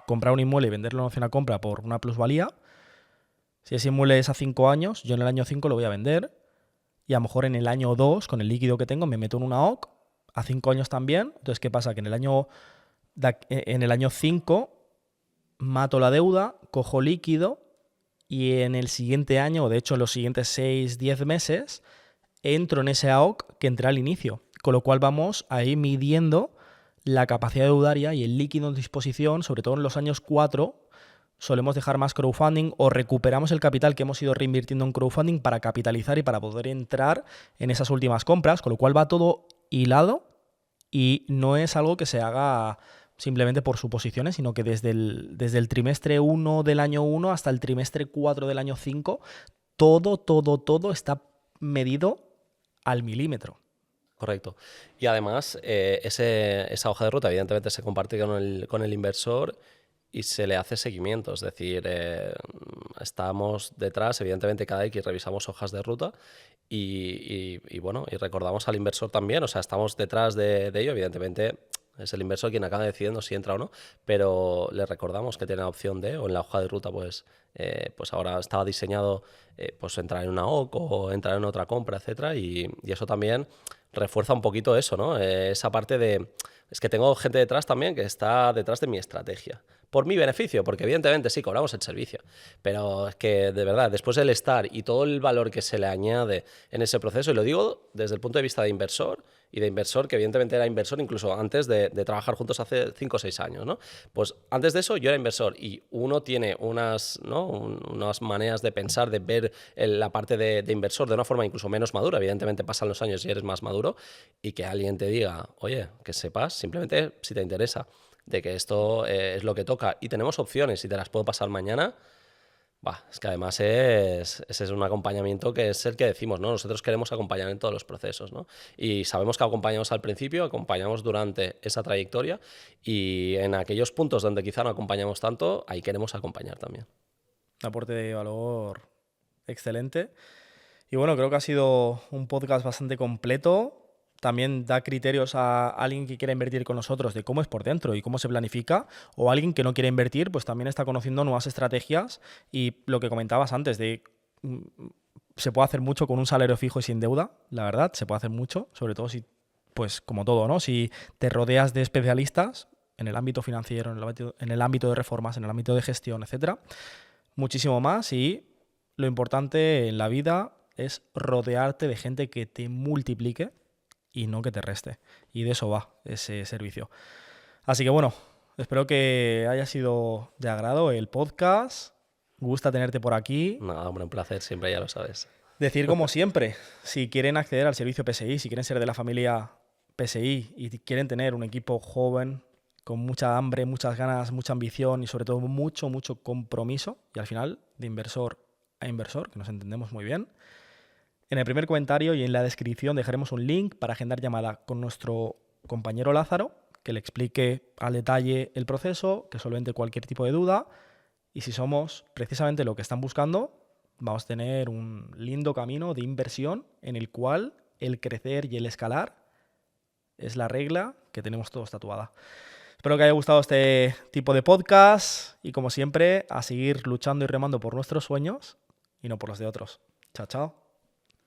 comprar un inmueble y venderlo en opción a compra por una plusvalía, si ese inmueble es a 5 años, yo en el año 5 lo voy a vender y a lo mejor en el año 2, con el líquido que tengo, me meto en una OC, a 5 años también. Entonces, ¿qué pasa? Que en el año 5 mato la deuda, cojo líquido y en el siguiente año, o de hecho en los siguientes 6-10 meses, entro en ese AOC que entré al inicio. Con lo cual vamos ahí midiendo la capacidad deudaria y el líquido en disposición, sobre todo en los años 4, solemos dejar más crowdfunding o recuperamos el capital que hemos ido reinvirtiendo en crowdfunding para capitalizar y para poder entrar en esas últimas compras, con lo cual va todo hilado y no es algo que se haga simplemente por suposiciones, sino que desde el trimestre 1 del año 1 hasta el trimestre 4 del año 5, todo está medido al milímetro.
Correcto. Y además, esa hoja de ruta evidentemente se comparte con el inversor y se le hace seguimiento. Es decir, estamos detrás, evidentemente cada X revisamos hojas de ruta y bueno, y recordamos al inversor también, o sea, estamos detrás de ello, evidentemente Es el inversor quien acaba decidiendo si entra o no, pero le recordamos que tiene la opción de, o en la hoja de ruta, pues ahora estaba diseñado pues entrar en una OC o entrar en otra compra, etcétera, y eso también refuerza un poquito eso, ¿no? Esa parte de... Es que tengo gente detrás también que está detrás de mi estrategia. Por mi beneficio, porque evidentemente sí, cobramos el servicio. Pero es que, de verdad, después del estar y todo el valor que se le añade en ese proceso, y lo digo desde el punto de vista de inversor, y de inversor, que evidentemente era inversor incluso antes de trabajar juntos hace 5 o 6 años, ¿no? Pues antes de eso yo era inversor y uno tiene unas, ¿no? unas maneras de pensar, de ver la parte de inversor de una forma incluso menos madura. Evidentemente pasan los años y eres más maduro, y que alguien te diga, oye, que sepas, simplemente si te interesa, de que esto es lo que toca y tenemos opciones y te las puedo pasar mañana. Es que además ese es un acompañamiento que es el que decimos, ¿no? Nosotros queremos acompañar en todos los procesos, ¿no? Y sabemos que acompañamos al principio, acompañamos durante esa trayectoria, y en aquellos puntos donde quizá no acompañamos tanto, ahí queremos acompañar también.
Un aporte de valor excelente. Y bueno, creo que ha sido un podcast bastante completo. También da criterios a alguien que quiera invertir con nosotros de cómo es por dentro y cómo se planifica, o alguien que no quiere invertir, pues también está conociendo nuevas estrategias, y lo que comentabas antes de se puede hacer mucho con un salario fijo y sin deuda, la verdad, se puede hacer mucho, sobre todo si, pues como todo, ¿no? Si te rodeas de especialistas en el ámbito financiero, en el ámbito de reformas, en el ámbito de gestión, etcétera, muchísimo más. Y lo importante en la vida es rodearte de gente que te multiplique y no que te reste. Y de eso va ese servicio. Así que bueno, espero que haya sido de agrado el podcast. Gusta tenerte por aquí.
Nada, hombre, un placer, siempre, ya lo sabes.
Decir como siempre, si quieren acceder al servicio PSI, si quieren ser de la familia PSI y quieren tener un equipo joven, con mucha hambre, muchas ganas, mucha ambición y sobre todo mucho, mucho compromiso, y al final de inversor a inversor, que nos entendemos muy bien, en el primer comentario y en la descripción dejaremos un link para agendar llamada con nuestro compañero Lázaro, que le explique al detalle el proceso, que solvente cualquier tipo de duda, y si somos precisamente lo que están buscando, vamos a tener un lindo camino de inversión en el cual el crecer y el escalar es la regla que tenemos todos tatuada. Espero que haya gustado este tipo de podcast y, como siempre, a seguir luchando y remando por nuestros sueños y no por los de otros. Chao, chao.